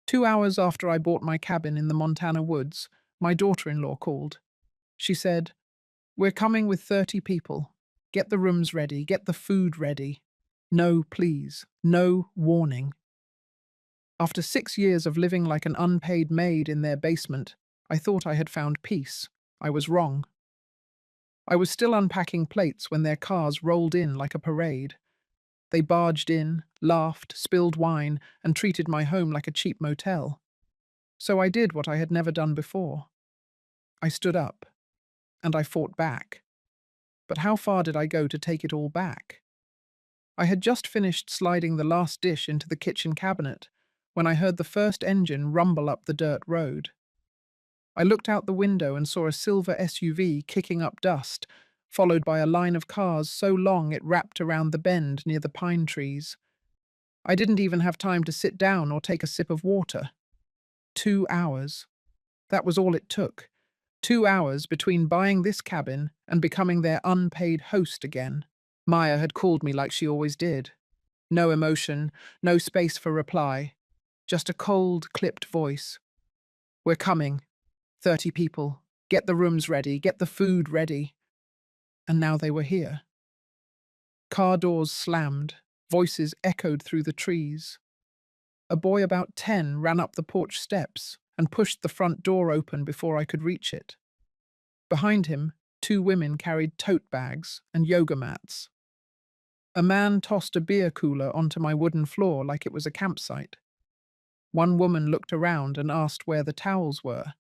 2 hours after I bought my cabin in the Montana woods, my daughter-in-law called. She said, "We're coming with 30 people. Get the rooms ready, get the food ready. No, please, no warning." After 6 years of living like an unpaid maid in their basement, I thought I had found peace. I was wrong. I was still unpacking plates when their cars rolled in like a parade. They barged in, laughed, spilled wine, and treated my home like a cheap motel. So I did what I had never done before. I stood up, and I fought back. But how far did I go to take it all back? I had just finished sliding the last dish into the kitchen cabinet when I heard the first engine rumble up the dirt road. I looked out the window and saw a silver SUV kicking up dust, followed by a line of cars so long it wrapped around the bend near the pine trees. I didn't even have time to sit down or take a sip of water. 2 hours. That was all it took. 2 hours between buying this cabin and becoming their unpaid host again. Maya had called me like she always did. No emotion, no space for reply. Just a cold, clipped voice. "We're coming. 30 people. Get the rooms ready. Get the food ready." And now they were here. Car doors slammed. Voices echoed through the trees. A boy about 10 ran up the porch steps and pushed the front door open before I could reach it. Behind him, 2 women carried tote bags and yoga mats. A man tossed a beer cooler onto my wooden floor like it was a campsite. One woman looked around and asked where the towels were.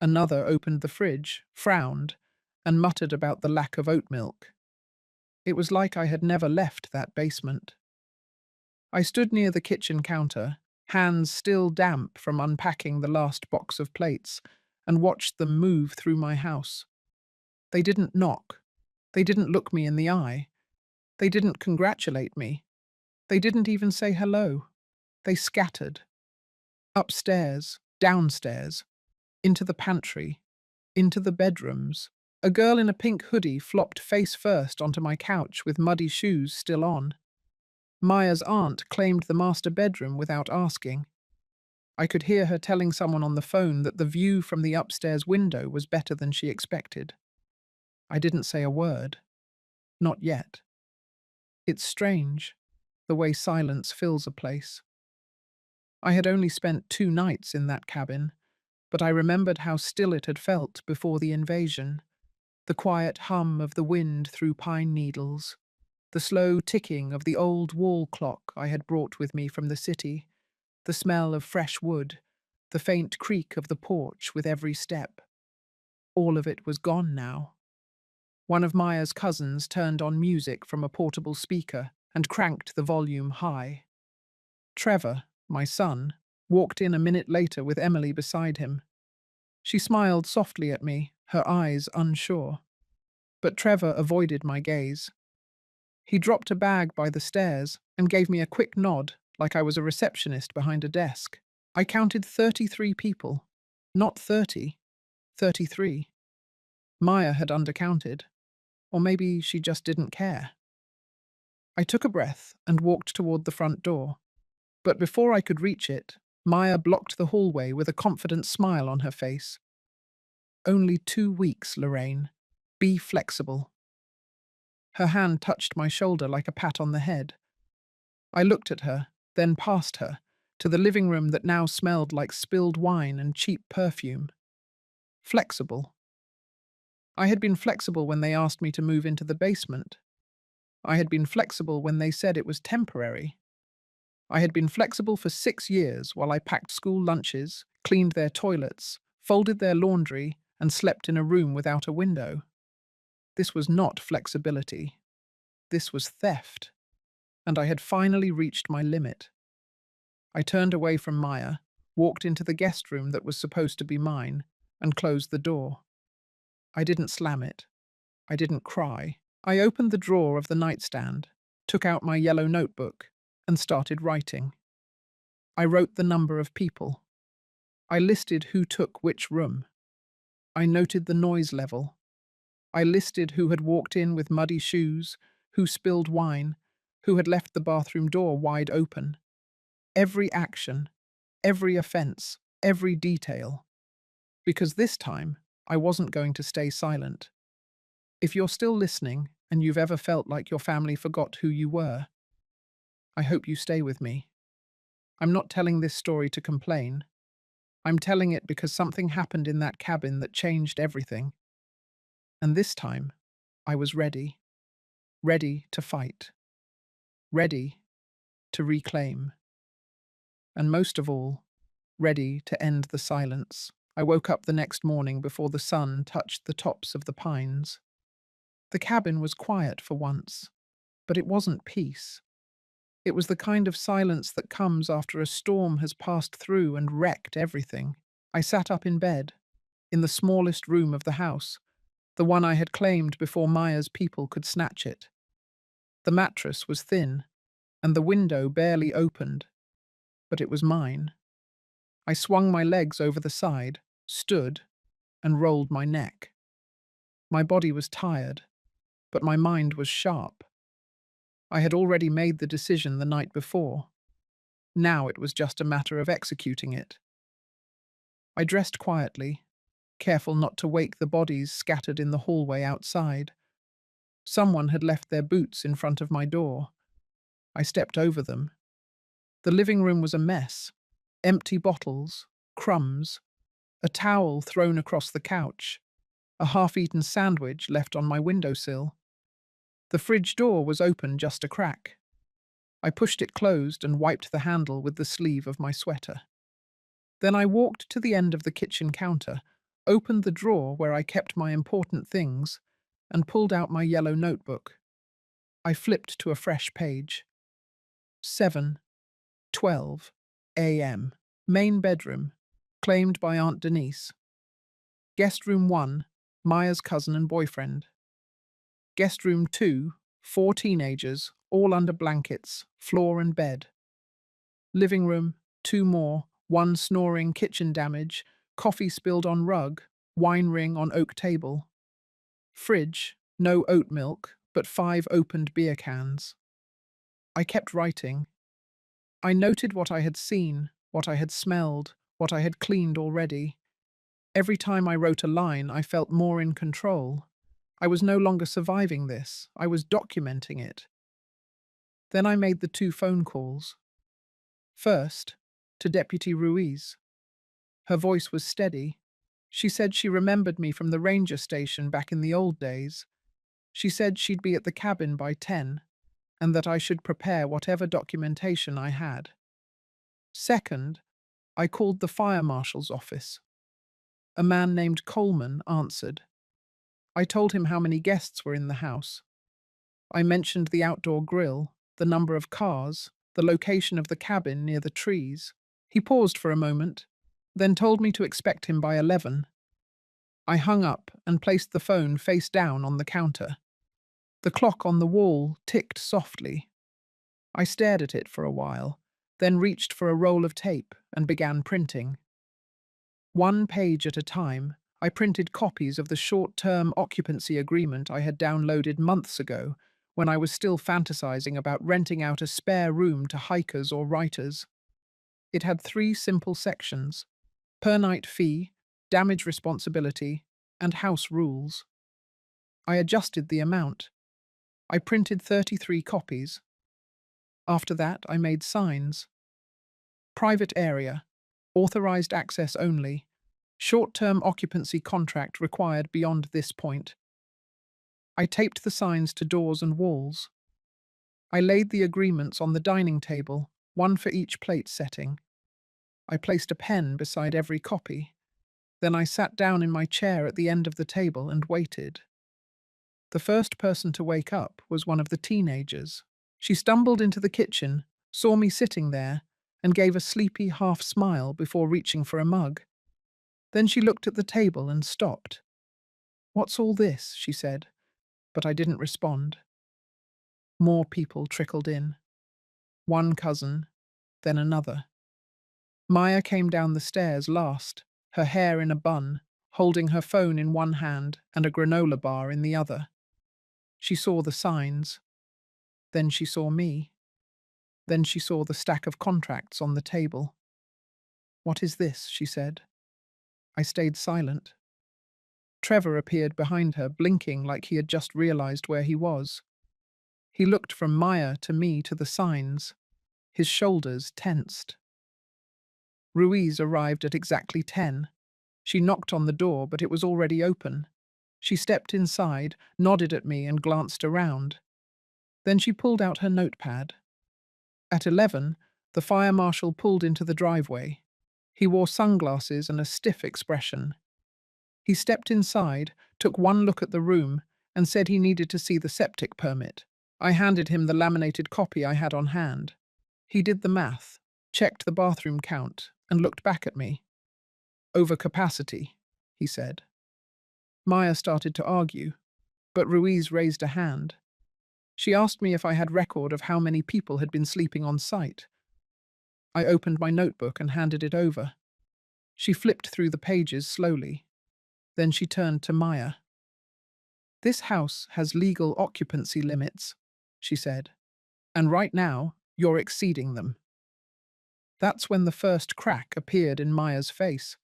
Another opened the fridge, frowned, and muttered about the lack of oat milk. It was like I had never left that basement. I stood near the kitchen counter, hands still damp from unpacking the last box of plates, and watched them move through my house. They didn't knock. They didn't look me in the eye. They didn't congratulate me. They didn't even say hello. They scattered. Upstairs, downstairs, into the pantry, into the bedrooms. A girl in a pink hoodie flopped face first onto my couch with muddy shoes still on. Maya's aunt claimed the master bedroom without asking. I could hear her telling someone on the phone that the view from the upstairs window was better than she expected. I didn't say a word. Not yet. It's strange, the way silence fills a place. I had only spent 2 nights in that cabin, but I remembered how still it had felt before the invasion. The quiet hum of the wind through pine needles, the slow ticking of the old wall clock I had brought with me from the city, the smell of fresh wood, the faint creak of the porch with every step. All of it was gone now. One of Maya's cousins turned on music from a portable speaker and cranked the volume high. Trevor, my son, walked in a minute later with Emily beside him. She smiled softly at me, her eyes unsure. But Trevor avoided my gaze. He dropped a bag by the stairs and gave me a quick nod like I was a receptionist behind a desk. I counted 33 people. Not 30, 33. Maya had undercounted. Or maybe she just didn't care. I took a breath and walked toward the front door. But before I could reach it, Maya blocked the hallway with a confident smile on her face. "Only 2 weeks, Lorraine. Be flexible." Her hand touched my shoulder like a pat on the head. I looked at her, then past her, to the living room that now smelled like spilled wine and cheap perfume. Flexible. I had been flexible when they asked me to move into the basement. I had been flexible when they said it was temporary. I had been flexible for 6 years while I packed school lunches, cleaned their toilets, folded their laundry, and slept in a room without a window. This was not flexibility. This was theft. And I had finally reached my limit. I turned away from Maya, walked into the guest room that was supposed to be mine, and closed the door. I didn't slam it. I didn't cry. I opened the drawer of the nightstand, took out my yellow notebook, and started writing. I wrote the number of people. I listed who took which room. I noted the noise level. I listed who had walked in with muddy shoes, who spilled wine, who had left the bathroom door wide open. Every action, every offense, every detail. Because this time, I wasn't going to stay silent. If you're still listening and you've ever felt like your family forgot who you were, I hope you stay with me. I'm not telling this story to complain. I'm telling it because something happened in that cabin that changed everything. And this time, I was ready. Ready to fight. Ready to reclaim. And most of all, ready to end the silence. I woke up the next morning before the sun touched the tops of the pines. The cabin was quiet for once, but it wasn't peace. It was the kind of silence that comes after a storm has passed through and wrecked everything. I sat up in bed, in the smallest room of the house, the one I had claimed before Maya's people could snatch it. The mattress was thin, and the window barely opened, but it was mine. I swung my legs over the side, stood, and rolled my neck. My body was tired, but my mind was sharp. I had already made the decision the night before. Now it was just a matter of executing it. I dressed quietly, careful not to wake the bodies scattered in the hallway outside. Someone had left their boots in front of my door. I stepped over them. The living room was a mess. Empty bottles, crumbs, a towel thrown across the couch, a half-eaten sandwich left on my windowsill. The fridge door was open just a crack. I pushed it closed and wiped the handle with the sleeve of my sweater. Then I walked to the end of the kitchen counter, opened the drawer where I kept my important things, and pulled out my yellow notebook. I flipped to a fresh page. 7:12 a.m. Main bedroom, claimed by Aunt Denise. Guest room 1, Maya's cousin and boyfriend. Guest room 2, 4 teenagers, all under blankets, floor and bed. Living room, 2 more, 1 snoring, kitchen damage, coffee spilled on rug, wine ring on oak table. Fridge, no oat milk, but 5 opened beer cans. I kept writing. I noted what I had seen, what I had smelled, what I had cleaned already. Every time I wrote a line, I felt more in control. I was no longer surviving this, I was documenting it. Then I made the 2 phone calls. First, to Deputy Ruiz. Her voice was steady. She said she remembered me from the ranger station back in the old days. She said she'd be at the cabin by 10, and that I should prepare whatever documentation I had. Second, I called the fire marshal's office. A man named Coleman answered. I told him how many guests were in the house. I mentioned the outdoor grill, the number of cars, the location of the cabin near the trees. He paused for a moment, then told me to expect him by 11. I hung up and placed the phone face down on the counter. The clock on the wall ticked softly. I stared at it for a while, then reached for a roll of tape and began printing. 1 page at a time, I printed copies of the short-term occupancy agreement I had downloaded months ago when I was still fantasizing about renting out a spare room to hikers or writers. It had 3 simple sections: per night fee, damage responsibility, and house rules. I adjusted the amount. I printed 33 copies. After that, I made signs. Private area, authorized access only, short-term occupancy contract required beyond this point. I taped the signs to doors and walls. I laid the agreements on the dining table, 1 for each plate setting. I placed a pen beside every copy. Then I sat down in my chair at the end of the table and waited. The first person to wake up was one of the teenagers. She stumbled into the kitchen, saw me sitting there, and gave a sleepy half smile before reaching for a mug. Then she looked at the table and stopped. "What's all this?" she said, but I didn't respond. More people trickled in. 1 cousin, then another. Maya came down the stairs last, her hair in a bun, holding her phone in one hand and a granola bar in the other. She saw the signs. Then she saw me. Then she saw the stack of contracts on the table. "What is this?" she said. I stayed silent. Trevor appeared behind her, blinking like he had just realized where he was. He looked from Maya to me to the signs. His shoulders tensed. Ruiz arrived at exactly 10. She knocked on the door, but it was already open. She stepped inside, nodded at me, and glanced around. Then she pulled out her notepad. At 11, the fire marshal pulled into the driveway. He wore sunglasses and a stiff expression. He stepped inside, took one look at the room, and said he needed to see the septic permit. I handed him the laminated copy I had on hand. He did the math, checked the bathroom count, and looked back at me. "Overcapacity," he said. Maya started to argue, but Ruiz raised a hand. She asked me if I had record of how many people had been sleeping on site. I opened my notebook and handed it over. She flipped through the pages slowly. Then she turned to Maya. "This house has legal occupancy limits," she said, "and right now you're exceeding them." That's when the first crack appeared in Maya's face,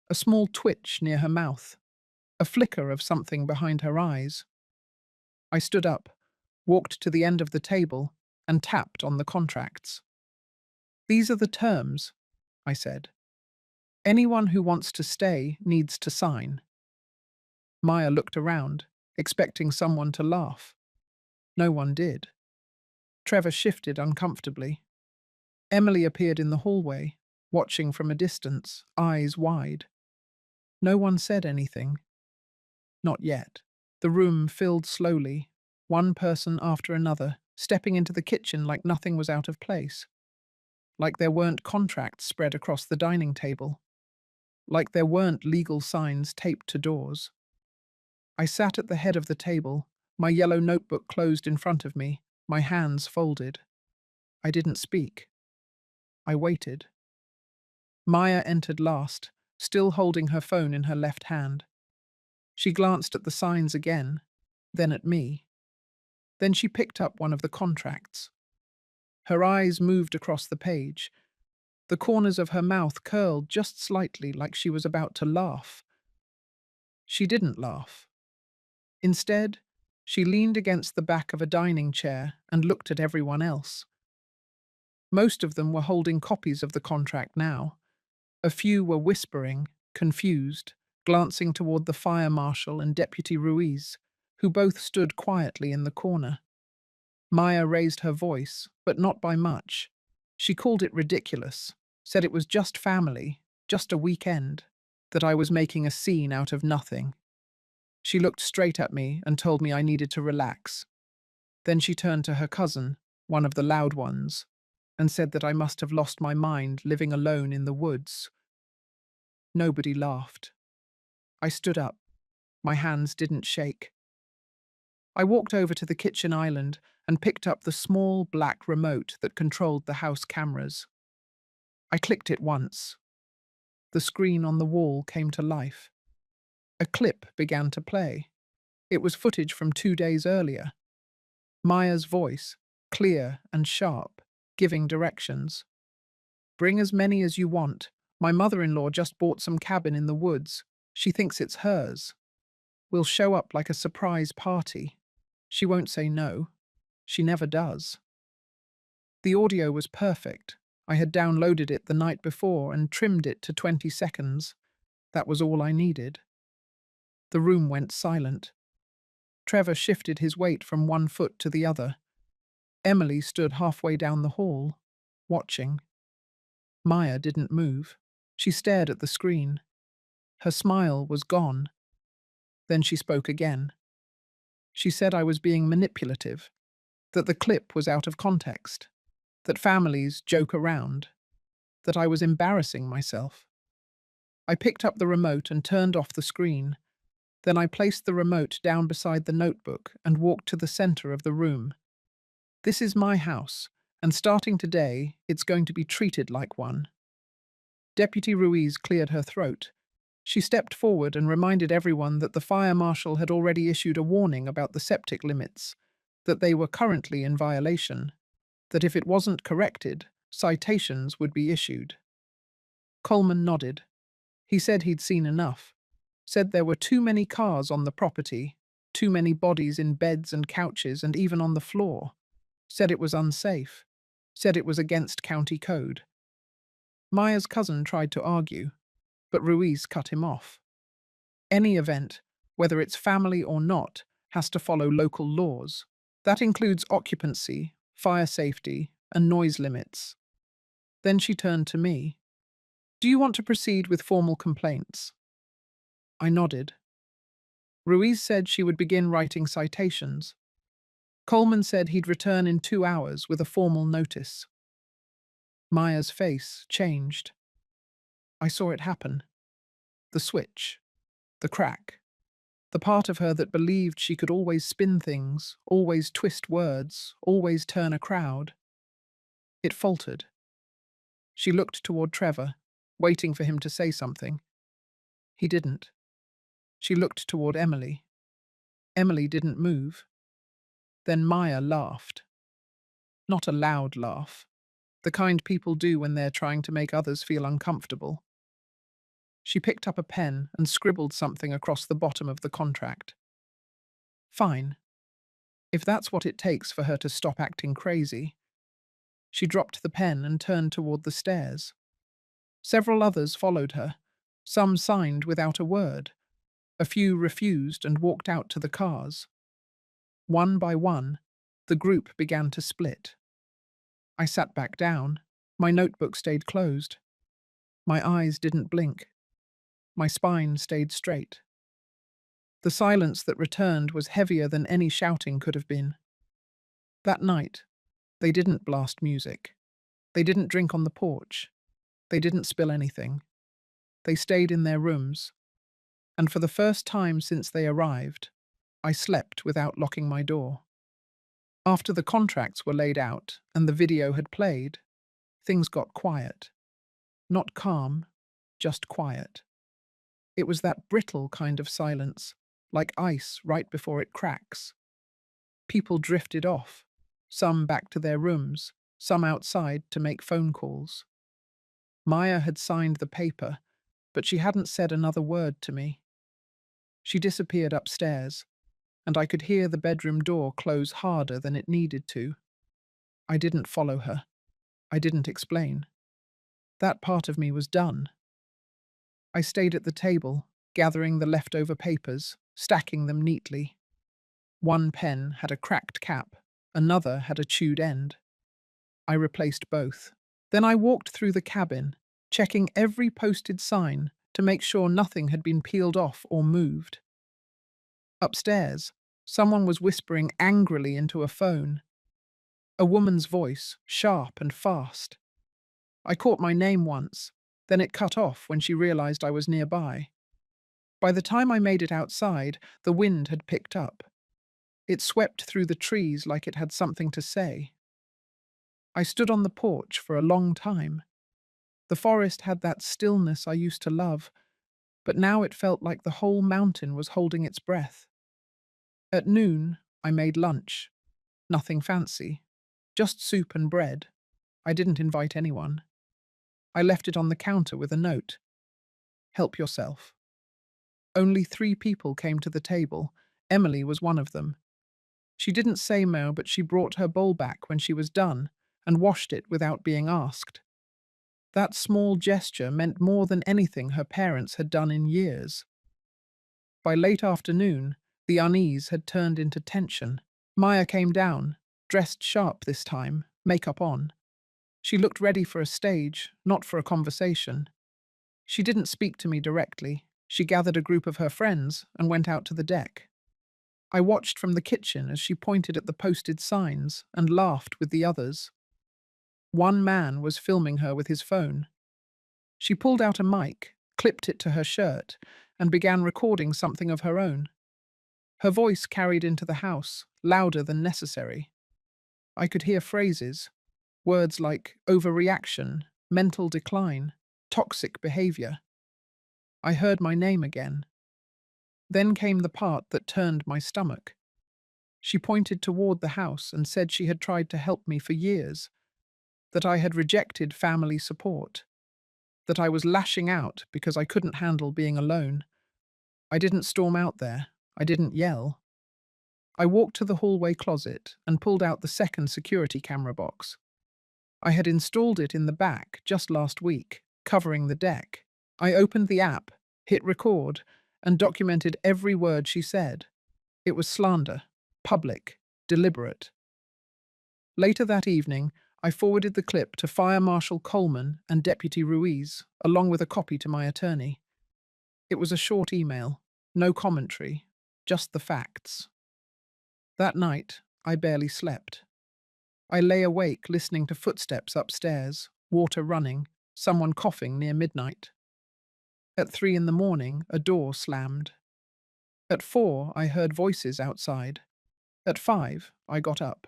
a small twitch near her mouth, a flicker of something behind her eyes. I stood up, walked to the end of the table, and tapped on the contracts. "These are the terms," I said. "Anyone who wants to stay needs to sign." Maya looked around, expecting someone to laugh. No one did. Trevor shifted uncomfortably. Emily appeared in the hallway, watching from a distance, eyes wide. No one said anything. Not yet. The room filled slowly, one person after another, stepping into the kitchen like nothing was out of place. Like there weren't contracts spread across the dining table. Like there weren't legal signs taped to doors. I sat at the head of the table, my yellow notebook closed in front of me, my hands folded. I didn't speak. I waited. Maya entered last, still holding her phone in her left hand. She glanced at the signs again, then at me. Then she picked up one of the contracts. Her eyes moved across the page. The corners of her mouth curled just slightly like she was about to laugh. She didn't laugh. Instead, she leaned against the back of a dining chair and looked at everyone else. Most of them were holding copies of the contract now. A few were whispering, confused, glancing toward the fire marshal and Deputy Ruiz, who both stood quietly in the corner. Maya raised her voice, but not by much. She called it ridiculous, said it was just family, just a weekend, that I was making a scene out of nothing. She looked straight at me and told me I needed to relax. Then she turned to her cousin, one of the loud ones, and said that I must have lost my mind living alone in the woods. Nobody laughed. I stood up. My hands didn't shake. I walked over to the kitchen island and picked up the small black remote that controlled the house cameras. I clicked it once. The screen on the wall came to life. A clip began to play. It was footage from 2 days earlier. Maya's voice, clear and sharp, giving directions. "Bring as many as you want. My mother-in-law just bought some cabin in the woods. She thinks it's hers. We'll show up like a surprise party. She won't say no. She never does." The audio was perfect. I had downloaded it the night before and trimmed it to 20 seconds. That was all I needed. The room went silent. Trevor shifted his weight from one foot to the other. Emily stood halfway down the hall, watching. Maya didn't move. She stared at the screen. Her smile was gone. Then she spoke again. She said I was being manipulative, that the clip was out of context, that families joke around, that I was embarrassing myself. I picked up the remote and turned off the screen. Then I placed the remote down beside the notebook and walked to the center of the room. This is my house, and starting today, it's going to be treated like one. Deputy Ruiz cleared her throat. She stepped forward and reminded everyone that the fire marshal had already issued a warning about the septic limits, that they were currently in violation, that if it wasn't corrected, citations would be issued. Coleman nodded. He said he'd seen enough. Said there were too many cars on the property, too many bodies in beds and couches and even on the floor. Said it was unsafe. Said it was against county code. Maya's cousin tried to argue, but Ruiz cut him off. Any event, whether it's family or not, has to follow local laws. That includes occupancy, fire safety, and noise limits. Then she turned to me. Do you want to proceed with formal complaints? I nodded. Ruiz said she would begin writing citations. Coleman said he'd return in 2 hours with a formal notice. Maya's face changed. I saw it happen. The switch. The crack. The part of her that believed she could always spin things, always twist words, always turn a crowd. It faltered. She looked toward Trevor, waiting for him to say something. He didn't. She looked toward Emily. Emily didn't move. Then Maya laughed. Not a loud laugh. The kind people do when they're trying to make others feel uncomfortable. She picked up a pen and scribbled something across the bottom of the contract. Fine. If that's what it takes for her to stop acting crazy. She dropped the pen and turned toward the stairs. Several others followed her. Some signed without a word. A few refused and walked out to the cars. One by one, the group began to split. I sat back down. My notebook stayed closed. My eyes didn't blink. My spine stayed straight. The silence that returned was heavier than any shouting could have been. That night, they didn't blast music. They didn't drink on the porch. They didn't spill anything. They stayed in their rooms. And for the first time since they arrived, I slept without locking my door. After the contracts were laid out and the video had played, things got quiet. Not calm, just quiet. It was that brittle kind of silence, like ice right before it cracks. People drifted off, some back to their rooms, some outside to make phone calls. Maya had signed the paper, but she hadn't said another word to me. She disappeared upstairs, and I could hear the bedroom door close harder than it needed to. I didn't follow her. I didn't explain. That part of me was done. I stayed at the table, gathering the leftover papers, stacking them neatly. One pen had a cracked cap, another had a chewed end. I replaced both. Then I walked through the cabin, checking every posted sign to make sure nothing had been peeled off or moved. Upstairs, someone was whispering angrily into a phone. A woman's voice, sharp and fast. I caught my name once, then it cut off when she realized I was nearby. By the time I made it outside, the wind had picked up. It swept through the trees like it had something to say. I stood on the porch for a long time. The forest had that stillness I used to love, but now it felt like the whole mountain was holding its breath. At noon, I made lunch. Nothing fancy. Just soup and bread. I didn't invite anyone. I left it on the counter with a note. Help yourself. Only 3 people came to the table. Emily was one of them. She didn't say more, but she brought her bowl back when she was done and washed it without being asked. That small gesture meant more than anything her parents had done in years. By late afternoon, the unease had turned into tension. Maya came down, dressed sharp this time, makeup on. She looked ready for a stage, not for a conversation. She didn't speak to me directly. She gathered a group of her friends and went out to the deck. I watched from the kitchen as she pointed at the posted signs and laughed with the others. One man was filming her with his phone. She pulled out a mic, clipped it to her shirt, and began recording something of her own. Her voice carried into the house, louder than necessary. I could hear phrases, words like overreaction, mental decline, toxic behavior. I heard my name again. Then came the part that turned my stomach. She pointed toward the house and said she had tried to help me for years, that I had rejected family support. that I was lashing out because I couldn't handle being alone. I didn't storm out there. I didn't yell. I walked to the hallway closet and pulled out the second security camera box. I had installed it in the back just last week, covering the deck. I opened the app, hit record, and documented every word she said. It was slander, public, deliberate. Later that evening, I forwarded the clip to Fire Marshal Coleman and Deputy Ruiz, along with a copy to my attorney. It was a short email, no commentary, just the facts. That night, I barely slept. I lay awake listening to footsteps upstairs, water running, someone coughing near midnight. At 3 in the morning, a door slammed. At 4, I heard voices outside. At 5, I got up.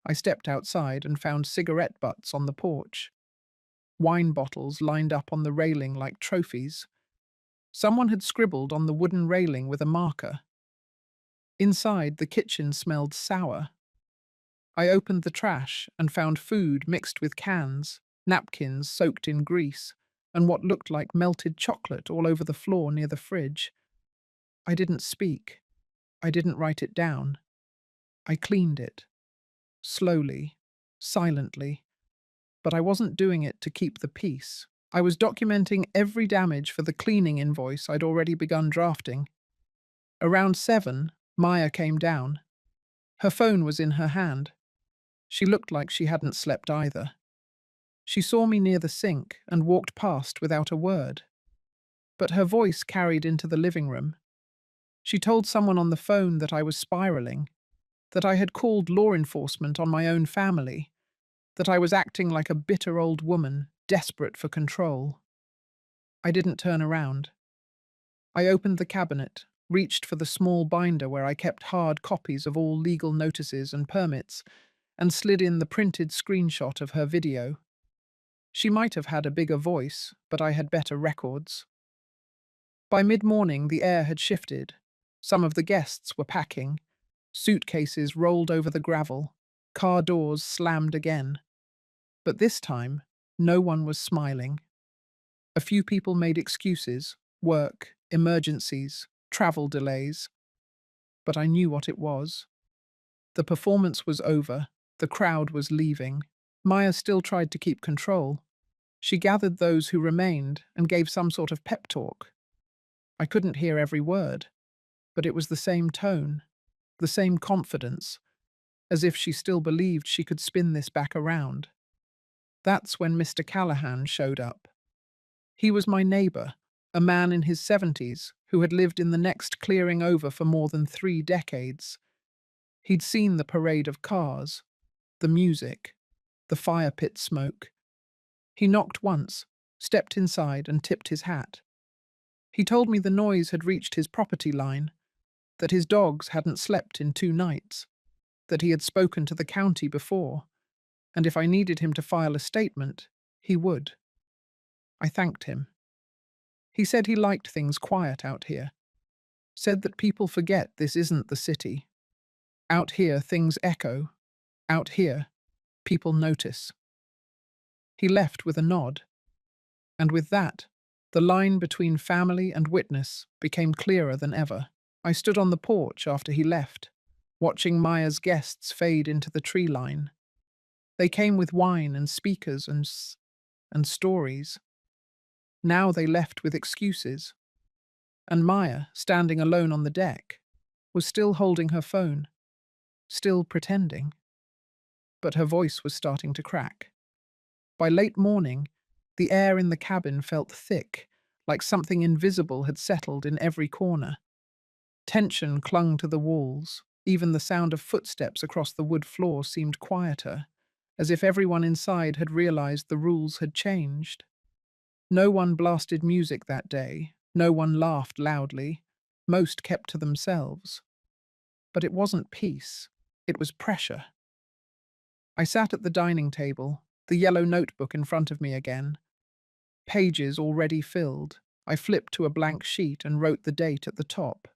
I stepped outside and found cigarette butts on the porch. Wine bottles lined up on the railing like trophies. Someone had scribbled on the wooden railing with a marker. Inside, the kitchen smelled sour. I opened the trash and found food mixed with cans, napkins soaked in grease, and what looked like melted chocolate all over the floor near the fridge. I didn't speak. I didn't write it down. I cleaned it. Slowly, silently. But I wasn't doing it to keep the peace. I was documenting every damage for the cleaning invoice I'd already begun drafting. Around 7, Maya came down. Her phone was in her hand. She looked like she hadn't slept either. She saw me near the sink and walked past without a word. But her voice carried into the living room. She told someone on the phone that I was spiraling, that I had called law enforcement on my own family, that I was acting like a bitter old woman, desperate for control. I didn't turn around. I opened the cabinet, reached for the small binder where I kept hard copies of all legal notices and permits, and slid in the printed screenshot of her video. She might have had a bigger voice, but I had better records. By mid-morning, the air had shifted. Some of the guests were packing. Suitcases rolled over the gravel. Car doors slammed again. But this time, no one was smiling. A few people made excuses, work, emergencies, travel delays. But I knew what it was. The performance was over. The crowd was leaving. Maya still tried to keep control. She gathered those who remained and gave some sort of pep talk. I couldn't hear every word, but it was the same tone, the same confidence, as if she still believed she could spin this back around. That's when Mr. Callahan showed up. He was my neighbor, a man in his 70s who had lived in the next clearing over for more than 3 decades. He'd seen the parade of cars, the music, the fire pit smoke. He knocked once, stepped inside and tipped his hat. He told me the noise had reached his property line, that his dogs hadn't slept in 2 nights, that he had spoken to the county before, and if I needed him to file a statement, he would. I thanked him. He said he liked things quiet out here, said that people forget this isn't the city. Out here, things echo. Out here, people notice. He left with a nod, and with that, the line between family and witness became clearer than ever. I stood on the porch after he left, watching Maya's guests fade into the tree line. They came with wine and speakers and stories. Now they left with excuses. And Maya, standing alone on the deck, was still holding her phone, still pretending. But her voice was starting to crack. By late morning, the air in the cabin felt thick, like something invisible had settled in every corner. Tension clung to the walls. Even the sound of footsteps across the wood floor seemed quieter, as if everyone inside had realized the rules had changed. No one blasted music that day. No one laughed loudly. Most kept to themselves. But it wasn't peace. It was pressure. I sat at the dining table, the yellow notebook in front of me again. Pages already filled. I flipped to a blank sheet and wrote the date at the top.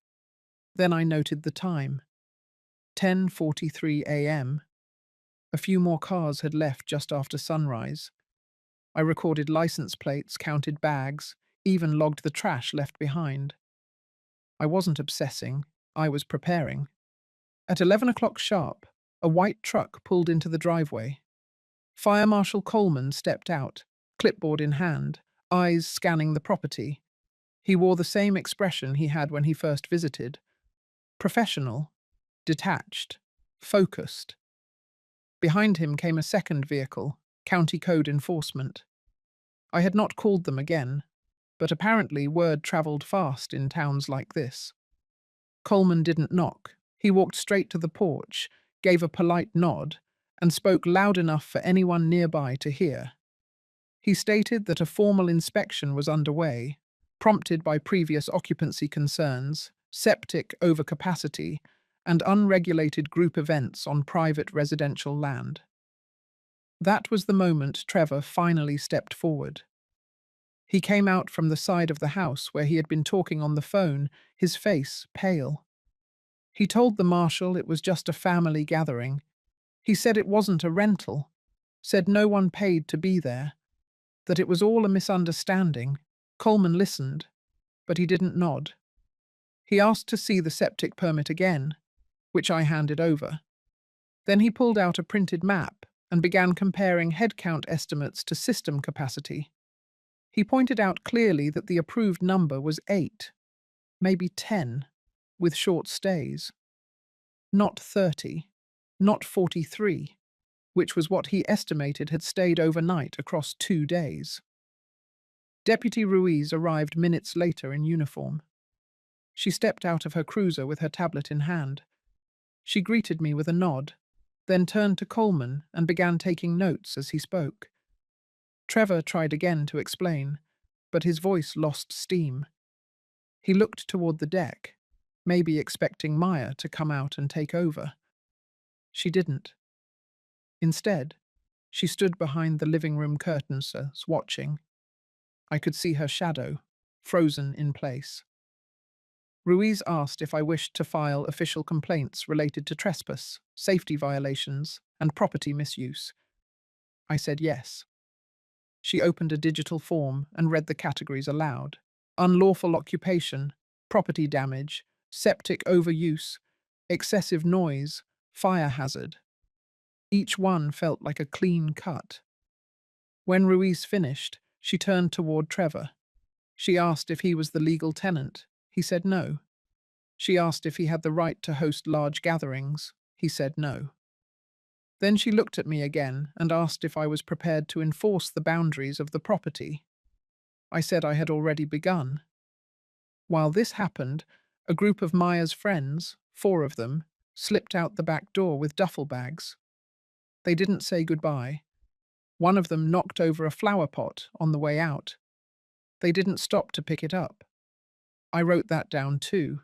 Then I noted the time. 10:43 a.m. A few more cars had left just after sunrise. I recorded license plates, counted bags, even logged the trash left behind. I wasn't obsessing, I was preparing. At 11 o'clock sharp, a white truck pulled into the driveway. Fire Marshal Coleman stepped out, clipboard in hand, eyes scanning the property. He wore the same expression he had when he first visited. Professional, detached, focused. Behind him came a second vehicle, county code enforcement. I had not called them again, but apparently word travelled fast in towns like this. Coleman didn't knock. He walked straight to the porch, gave a polite nod, and spoke loud enough for anyone nearby to hear. He stated that a formal inspection was underway, prompted by previous occupancy concerns, septic overcapacity, and unregulated group events on private residential land. That was the moment Trevor finally stepped forward. He came out from the side of the house where he had been talking on the phone, his face pale. He told the marshal it was just a family gathering. He said it wasn't a rental, said no one paid to be there, that it was all a misunderstanding. Coleman listened, but he didn't nod. He asked to see the septic permit again, which I handed over. Then he pulled out a printed map and began comparing headcount estimates to system capacity. He pointed out clearly that the approved number was 8, maybe 10, with short stays. Not 30, not 43, which was what he estimated had stayed overnight across 2 days. Deputy Ruiz arrived minutes later in uniform. She stepped out of her cruiser with her tablet in hand. She greeted me with a nod, then turned to Coleman and began taking notes as he spoke. Trevor tried again to explain, but his voice lost steam. He looked toward the deck, maybe expecting Maya to come out and take over. She didn't. Instead, she stood behind the living room curtains, watching. I could see her shadow, frozen in place. Ruiz asked if I wished to file official complaints related to trespass, safety violations, and property misuse. I said yes. She opened a digital form and read the categories aloud. Unlawful occupation, property damage, septic overuse, excessive noise, fire hazard. Each one felt like a clean cut. When Ruiz finished, she turned toward Trevor. She asked if he was the legal tenant. He said no. She asked if he had the right to host large gatherings. He said no. Then she looked at me again and asked if I was prepared to enforce the boundaries of the property. I said I had already begun. While this happened, a group of Maya's friends, 4 of them, slipped out the back door with duffel bags. They didn't say goodbye. One of them knocked over a flower pot on the way out. They didn't stop to pick it up. I wrote that down too.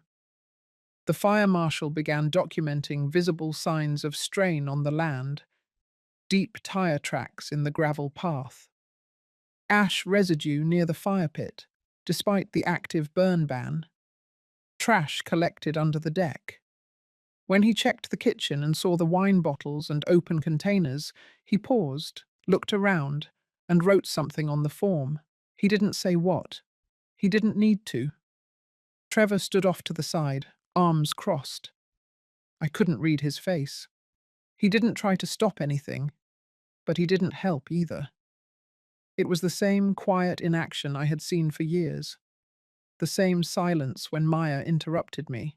The fire marshal began documenting visible signs of strain on the land, deep tire tracks in the gravel path, ash residue near the fire pit, despite the active burn ban, trash collected under the deck. When he checked the kitchen and saw the wine bottles and open containers, he paused, looked around, and wrote something on the form. He didn't say what. He didn't need to. Trevor stood off to the side, arms crossed. I couldn't read his face. He didn't try to stop anything, but he didn't help either. It was the same quiet inaction I had seen for years. The same silence when Maya interrupted me.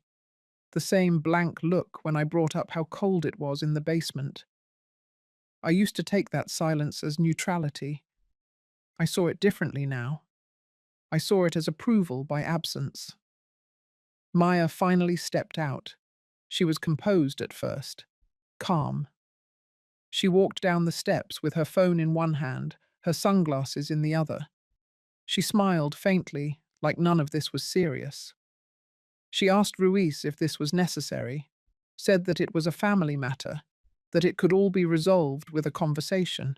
The same blank look when I brought up how cold it was in the basement. I used to take that silence as neutrality. I saw it differently now. I saw it as approval by absence. Maya finally stepped out. She was composed at first, calm. She walked down the steps with her phone in one hand, her sunglasses in the other. She smiled faintly, like none of this was serious. She asked Ruiz if this was necessary, said that it was a family matter, that it could all be resolved with a conversation.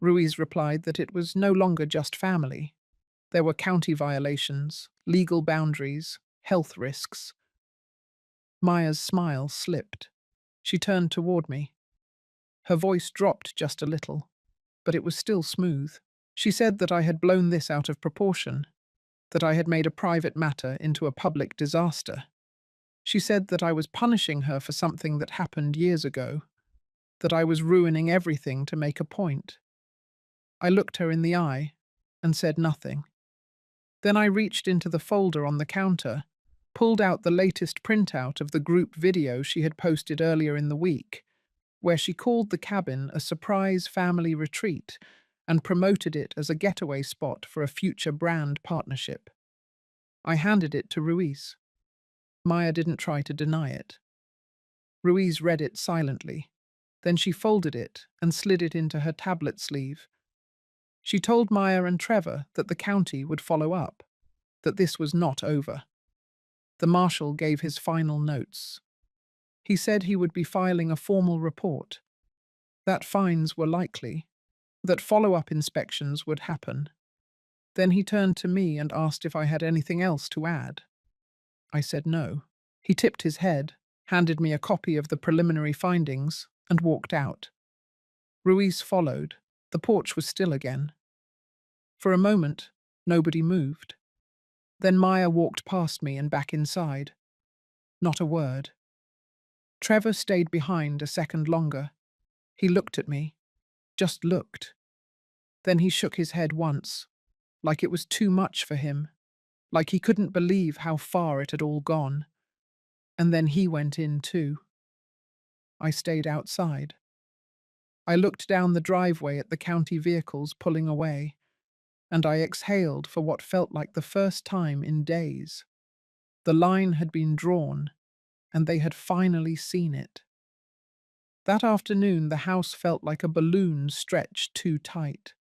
Ruiz replied that it was no longer just family. There were county violations, legal boundaries, health risks. Maya's smile slipped. She turned toward me. Her voice dropped just a little. but it was still smooth. She said that I had blown this out of proportion, that I had made a private matter into a public disaster. She said that I was punishing her for something that happened years ago, that I was ruining everything to make a point. I looked her in the eye and said nothing. Then I reached into the folder on the counter, pulled out the latest printout of the group video she had posted earlier in the week, where she called the cabin a surprise family retreat and promoted it as a getaway spot for a future brand partnership. I handed it to Ruiz. Maya didn't try to deny it. Ruiz read it silently. Then she folded it and slid it into her tablet sleeve. She told Maya and Trevor that the county would follow up, that this was not over. The marshal gave his final notes. He said he would be filing a formal report, that fines were likely, that follow-up inspections would happen. Then he turned to me and asked if I had anything else to add. I said no. He tipped his head, handed me a copy of the preliminary findings, and walked out. Ruiz followed. The porch was still again. For a moment, nobody moved. Then Maya walked past me and back inside. Not a word. Trevor stayed behind a second longer. He looked at me. Just looked. Then he shook his head once, like it was too much for him, like he couldn't believe how far it had all gone. And then he went in too. I stayed outside. I looked down the driveway at the county vehicles pulling away, and I exhaled for what felt like the first time in days. The line had been drawn, and they had finally seen it. That afternoon the house felt like a balloon stretched too tight.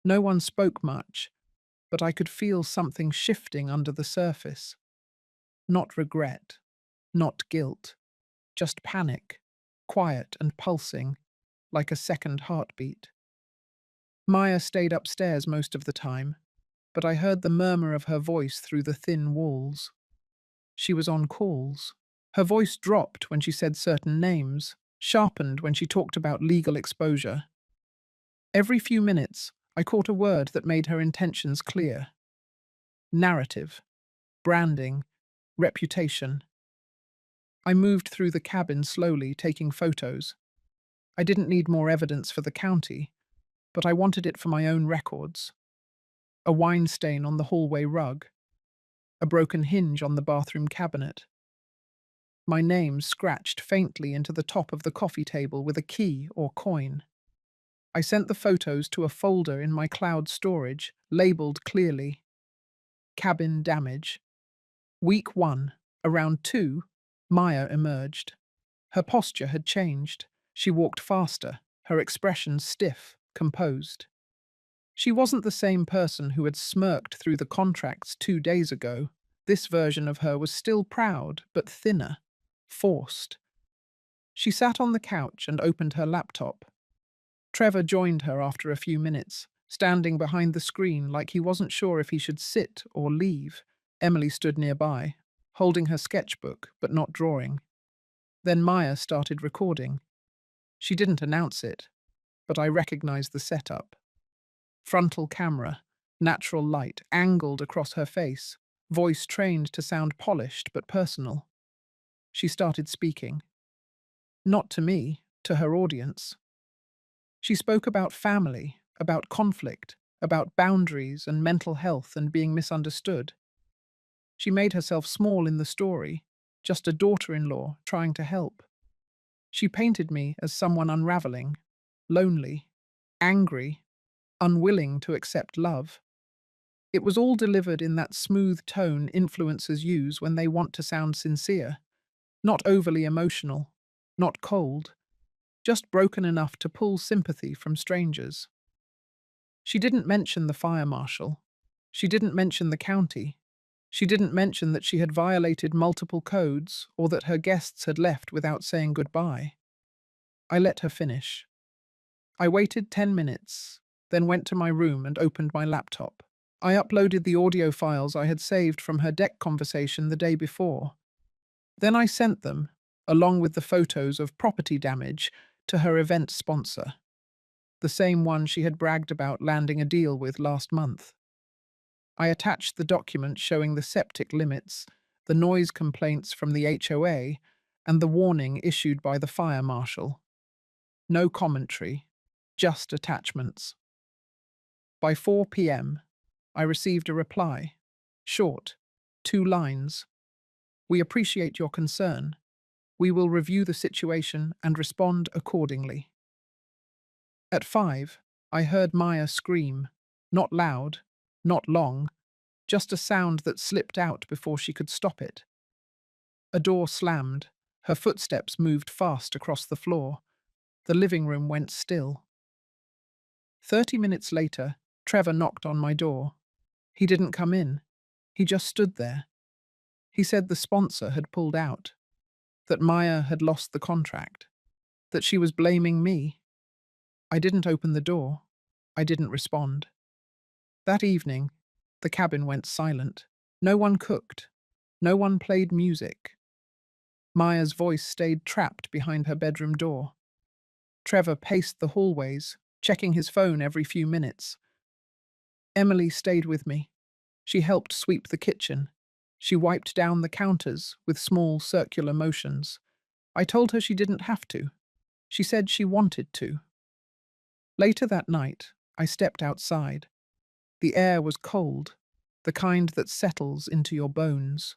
No one spoke much, but I could feel something shifting under the surface. Not regret, not guilt, just panic, quiet and pulsing, like a second heartbeat. Maya stayed upstairs most of the time, but I heard the murmur of her voice through the thin walls. She was on calls. Her voice dropped when she said certain names, sharpened when she talked about legal exposure. Every few minutes, I caught a word that made her intentions clear. Narrative, branding, reputation. I moved through the cabin slowly, taking photos. I didn't need more evidence for the county, but I wanted it for my own records. A wine stain on the hallway rug, a broken hinge on the bathroom cabinet. My name scratched faintly into the top of the coffee table with a key or coin. I sent the photos to a folder in my cloud storage, labeled clearly. Cabin damage. Week 1, around 2, Maya emerged. Her posture had changed. She walked faster, her expression stiff, composed. She wasn't the same person who had smirked through the contracts 2 days ago. This version of her was still proud, but thinner, forced. She sat on the couch and opened her laptop. Trevor joined her after a few minutes, standing behind the screen like he wasn't sure if he should sit or leave. Emily stood nearby, holding her sketchbook, but not drawing. Then Maya started recording. She didn't announce it, but I recognized the setup. Frontal camera, natural light angled across her face, voice trained to sound polished but personal. She started speaking. Not to me, to her audience. She spoke about family, about conflict, about boundaries and mental health and being misunderstood. She made herself small in the story, just a daughter-in-law trying to help. She painted me as someone unraveling, lonely, angry, unwilling to accept love. It was all delivered in that smooth tone influencers use when they want to sound sincere, not overly emotional, not cold, just broken enough to pull sympathy from strangers. She didn't mention the fire marshal. She didn't mention the county. She didn't mention that she had violated multiple codes or that her guests had left without saying goodbye. I let her finish. I waited 10 minutes, then went to my room and opened my laptop. I uploaded the audio files I had saved from her deck conversation the day before. Then I sent them, along with the photos of property damage, to her event sponsor. the same one she had bragged about landing a deal with last month. I attached the document showing the septic limits, the noise complaints from the HOA, and the warning issued by the fire marshal. No commentary, just attachments. By 4 p.m., I received a reply. Short, 2 lines. We appreciate your concern. We will review the situation and respond accordingly. At 5, I heard Maya scream. Not loud, not long, just a sound that slipped out before she could stop it. A door slammed. Her footsteps moved fast across the floor. The living room went still. 30 minutes later, Trevor knocked on my door. He didn't come in. He just stood there. He said the sponsor had pulled out, that Maya had lost the contract, that she was blaming me. I didn't open the door. I didn't respond. That evening, the cabin went silent. No one cooked. No one played music. Maya's voice stayed trapped behind her bedroom door. Trevor paced the hallways, checking his phone every few minutes. Emily stayed with me. She helped sweep the kitchen. She wiped down the counters with small circular motions. I told her she didn't have to. She said she wanted to. Later that night, I stepped outside. The air was cold, the kind that settles into your bones.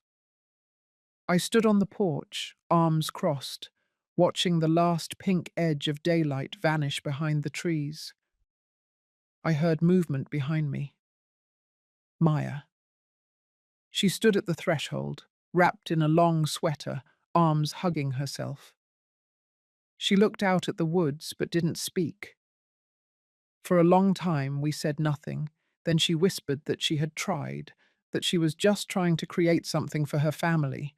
I stood on the porch, arms crossed, watching the last pink edge of daylight vanish behind the trees. I heard movement behind me. Maya. She stood at the threshold, wrapped in a long sweater, arms hugging herself. She looked out at the woods but didn't speak. For a long time we said nothing, then she whispered that she had tried, that she was just trying to create something for her family,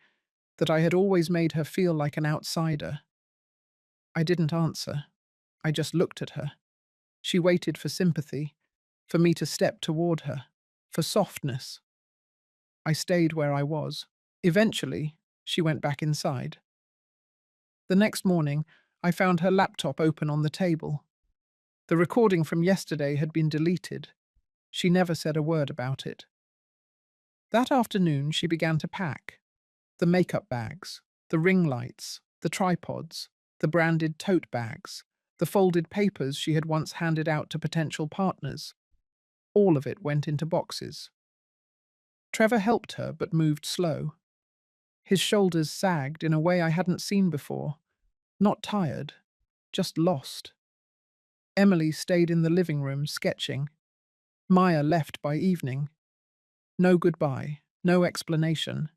that I had always made her feel like an outsider. I didn't answer. I just looked at her. She waited for sympathy, for me to step toward her, for softness. I stayed where I was. Eventually, she went back inside. The next morning, I found her laptop open on the table. The recording from yesterday had been deleted. She never said a word about it. That afternoon, she began to pack. The makeup bags, the ring lights, the tripods, the branded tote bags, the folded papers she had once handed out to potential partners. All of it went into boxes. Trevor helped her but moved slow. His shoulders sagged in a way I hadn't seen before. Not tired, just lost. Emily stayed in the living room sketching. Maya left by evening. No goodbye, no explanation.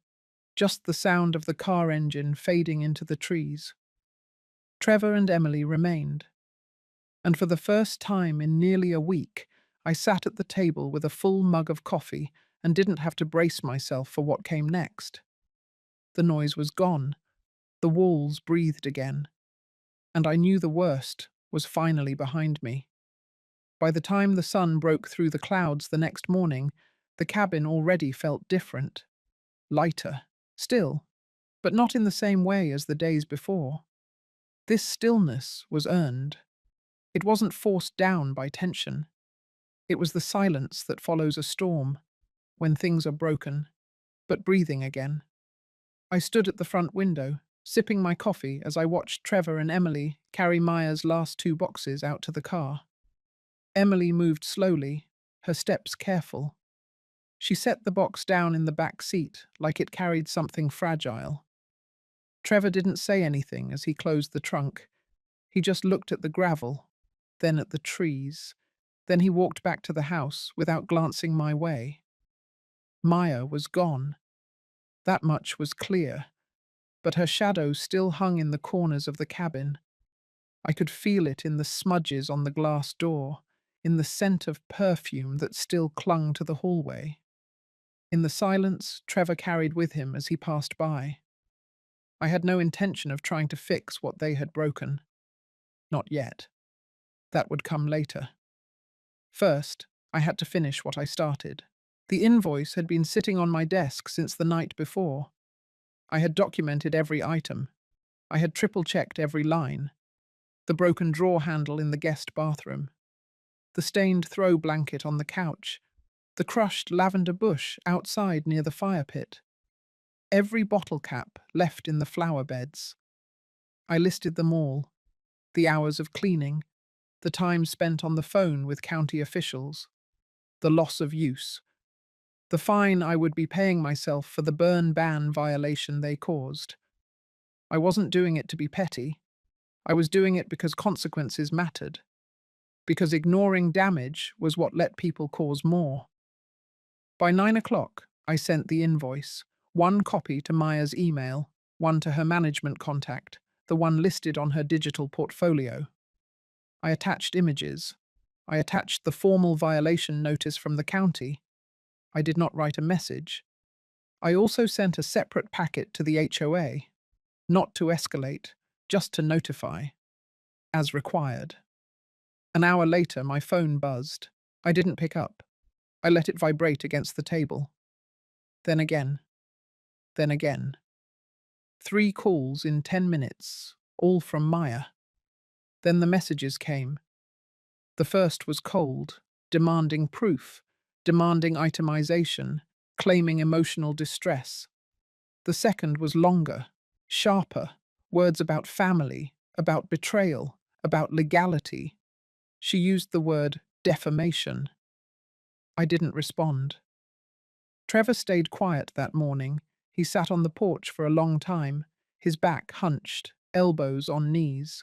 Just the sound of the car engine fading into the trees. Trevor and Emily remained. And for the first time in nearly a week, I sat at the table with a full mug of coffee and didn't have to brace myself for what came next. The noise was gone. The walls breathed again. And I knew the worst was finally behind me. By the time the sun broke through the clouds the next morning, the cabin already felt different. Lighter, still, but not in the same way as the days before. This stillness was earned. It wasn't forced down by tension. It was the silence that follows a storm, when things are broken, but breathing again. I stood at the front window, sipping my coffee as I watched Trevor and Emily carry Maya's last 2 boxes out to the car. Emily moved slowly, her steps careful. She set the box down in the back seat like it carried something fragile. Trevor didn't say anything as he closed the trunk. He just looked at the gravel, then at the trees. Then he walked back to the house without glancing my way. Maya was gone. That much was clear, but her shadow still hung in the corners of the cabin. I could feel it in the smudges on the glass door, in the scent of perfume that still clung to the hallway. In the silence Trevor carried with him as he passed by. I had no intention of trying to fix what they had broken. Not yet. That would come later. First, I had to finish what I started. The invoice had been sitting on my desk since the night before. I had documented every item. I had triple-checked every line. The broken drawer handle in the guest bathroom, the stained throw blanket on the couch, the crushed lavender bush outside near the fire pit, every bottle cap left in the flower beds. I listed them all: the hours of cleaning, the time spent on the phone with county officials, the loss of use, the fine I would be paying myself for the burn ban violation they caused. I wasn't doing it to be petty. I was doing it because consequences mattered, because ignoring damage was what let people cause more. By 9 o'clock, I sent the invoice, one copy to Maya's email, one to her management contact, the one listed on her digital portfolio. I attached images. I attached the formal violation notice from the county. I did not write a message. I also sent a separate packet to the HOA, not to escalate, just to notify, as required. An hour later, my phone buzzed. I didn't pick up. I let it vibrate against the table. Then again. Then again. 3 calls in 10 minutes, all from Maya. Then the messages came. The first was cold, demanding proof, demanding itemization, claiming emotional distress. The second was longer, sharper, words about family, about betrayal, about legality. She used the word defamation. I didn't respond. Trevor stayed quiet that morning. He sat on the porch for a long time, his back hunched, elbows on knees.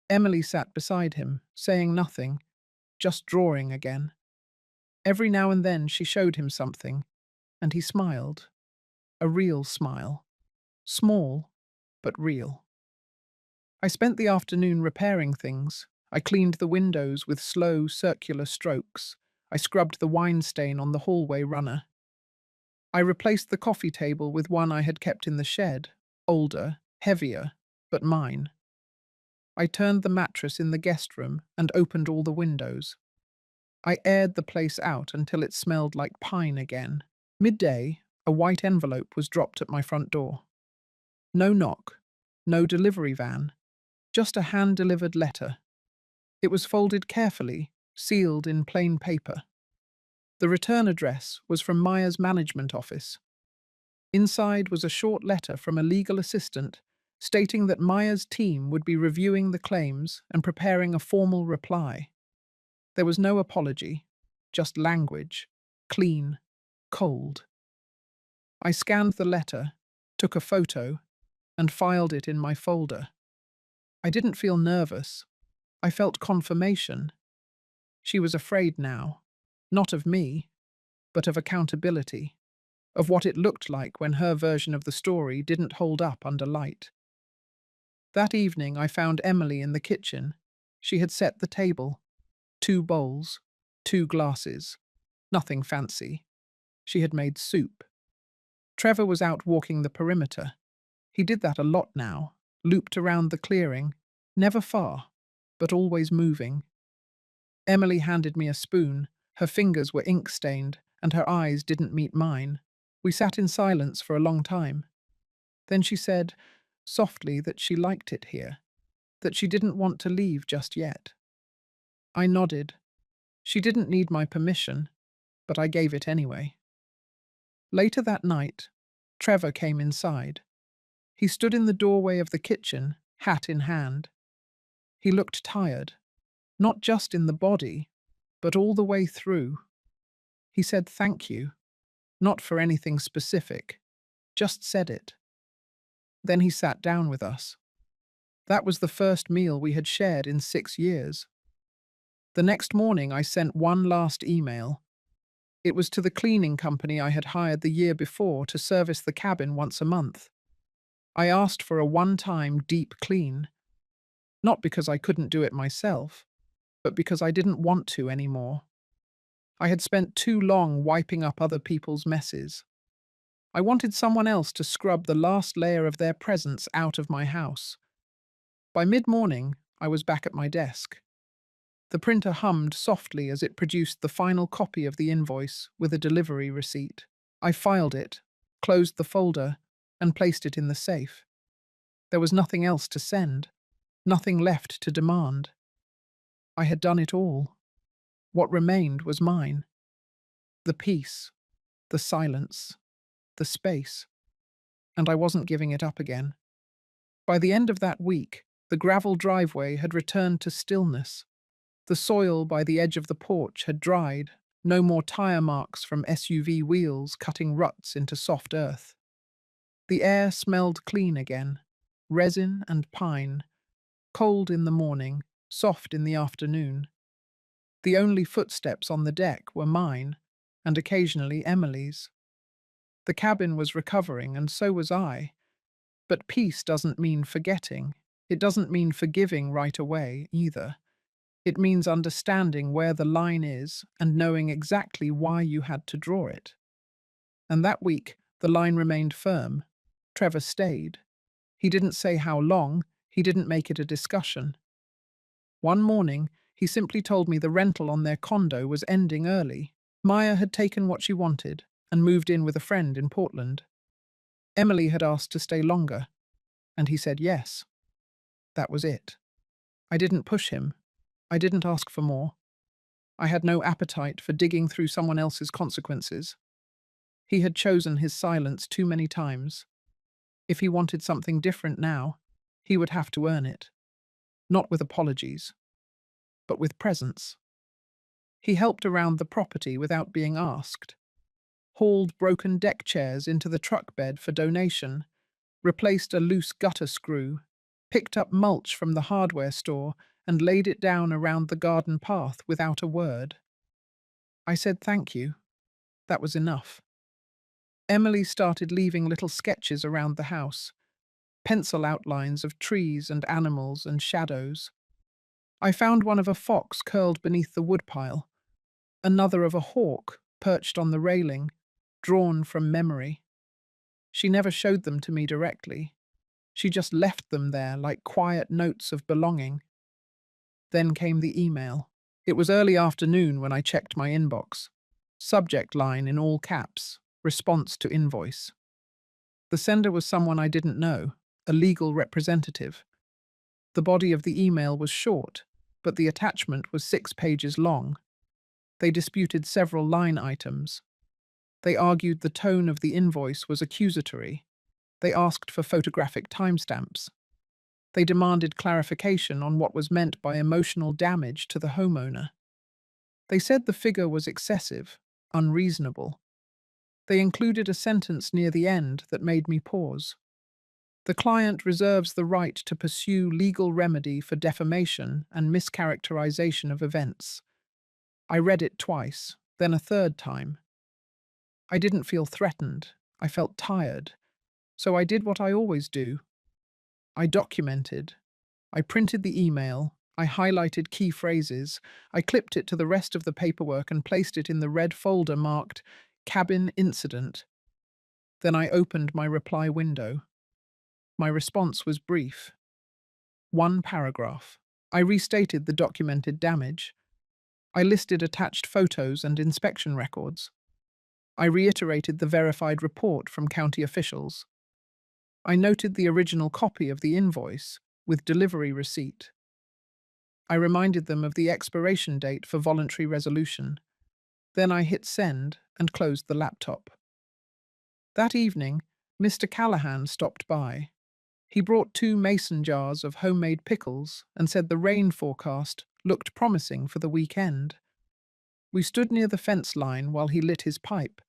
Emily sat beside him, saying nothing, just drawing again. Every now and then she showed him something, and he smiled. A real smile. Small, but real. I spent the afternoon repairing things. I cleaned the windows with slow, circular strokes. I scrubbed the wine stain on the hallway runner. I replaced the coffee table with one I had kept in the shed, older, heavier, but mine. I turned the mattress in the guest room and opened all the windows. I aired the place out until it smelled like pine again. Midday, a white envelope was dropped at my front door. No knock, no delivery van, just a hand-delivered letter. It was folded carefully, sealed in plain paper. The return address was from Maya's management office. Inside was a short letter from a legal assistant stating that Maya's team would be reviewing the claims and preparing a formal reply. There was no apology, just language, clean, cold. I scanned the letter, took a photo, and filed it in my folder. I didn't feel nervous. I felt confirmation. She was afraid now, not of me, but of accountability, of what it looked like when her version of the story didn't hold up under light. That evening I found Emily in the kitchen. She had set the table. 2 bowls, 2 glasses. Nothing fancy. She had made soup. Trevor was out walking the perimeter. He did that a lot now, looped around the clearing, never far, but always moving. Emily handed me a spoon. Her fingers were ink-stained, and her eyes didn't meet mine. We sat in silence for a long time. Then she said, softly, that she liked it here, that she didn't want to leave just yet. I nodded. She didn't need my permission, but I gave it anyway. Later that night, Trevor came inside. He stood in the doorway of the kitchen, hat in hand. He looked tired, not just in the body, but all the way through. He said thank you, not for anything specific, just said it. Then he sat down with us. That was the first meal we had shared in 6 years. The next morning I sent one last email. It was to the cleaning company I had hired the year before to service the cabin once a month. I asked for a one-time deep clean, not because I couldn't do it myself, but because I didn't want to anymore. I had spent too long wiping up other people's messes. I wanted someone else to scrub the last layer of their presence out of my house. By mid-morning, I was back at my desk. The printer hummed softly as it produced the final copy of the invoice with a delivery receipt. I filed it, closed the folder, and placed it in the safe. There was nothing else to send, nothing left to demand. I had done it all. What remained was mine. The peace, the silence, the space. And I wasn't giving it up again. By the end of that week, the gravel driveway had returned to stillness. The soil by the edge of the porch had dried, no more tire marks from SUV wheels cutting ruts into soft earth. The air smelled clean again, resin and pine, cold in the morning, soft in the afternoon. The only footsteps on the deck were mine, and occasionally Emily's. The cabin was recovering, and so was I. But peace doesn't mean forgetting. It doesn't mean forgiving right away, either. It means understanding where the line is and knowing exactly why you had to draw it. And that week, the line remained firm. Trevor stayed. He didn't say how long, he didn't make it a discussion. One morning, he simply told me the rental on their condo was ending early. Maya had taken what she wanted and moved in with a friend in Portland. Emily had asked to stay longer, and he said yes. That was it. I didn't push him. I didn't ask for more. I had no appetite for digging through someone else's consequences. He had chosen his silence too many times. If he wanted something different now, he would have to earn it. Not with apologies, but with presence. He helped around the property without being asked, hauled broken deck chairs into the truck bed for donation, replaced a loose gutter screw, picked up mulch from the hardware store and laid it down around the garden path without a word. I said thank you. That was enough. Emily started leaving little sketches around the house, pencil outlines of trees and animals and shadows. I found one of a fox curled beneath the woodpile, another of a hawk perched on the railing, drawn from memory. She never showed them to me directly. She just left them there like quiet notes of belonging. Then came the email. It was early afternoon when I checked my inbox. Subject line in all caps, response to invoice. The sender was someone I didn't know, a legal representative. The body of the email was short, but the attachment was 6 pages long. They disputed several line items. They argued the tone of the invoice was accusatory. They asked for photographic timestamps. They demanded clarification on what was meant by emotional damage to the homeowner. They said the figure was excessive, unreasonable. They included a sentence near the end that made me pause. The client reserves the right to pursue legal remedy for defamation and mischaracterization of events. I read it twice, then a third time. I didn't feel threatened. I felt tired. So I did what I always do. I documented. I printed the email. I highlighted key phrases. I clipped it to the rest of the paperwork and placed it in the red folder marked Cabin Incident. Then I opened my reply window. My response was brief. 1 paragraph. I restated the documented damage. I listed attached photos and inspection records. I reiterated the verified report from county officials. I noted the original copy of the invoice with delivery receipt. I reminded them of the expiration date for voluntary resolution. Then I hit send and closed the laptop. That evening, Mr. Callahan stopped by. He brought 2 mason jars of homemade pickles and said the rain forecast looked promising for the weekend. We stood near the fence line while he lit his pipe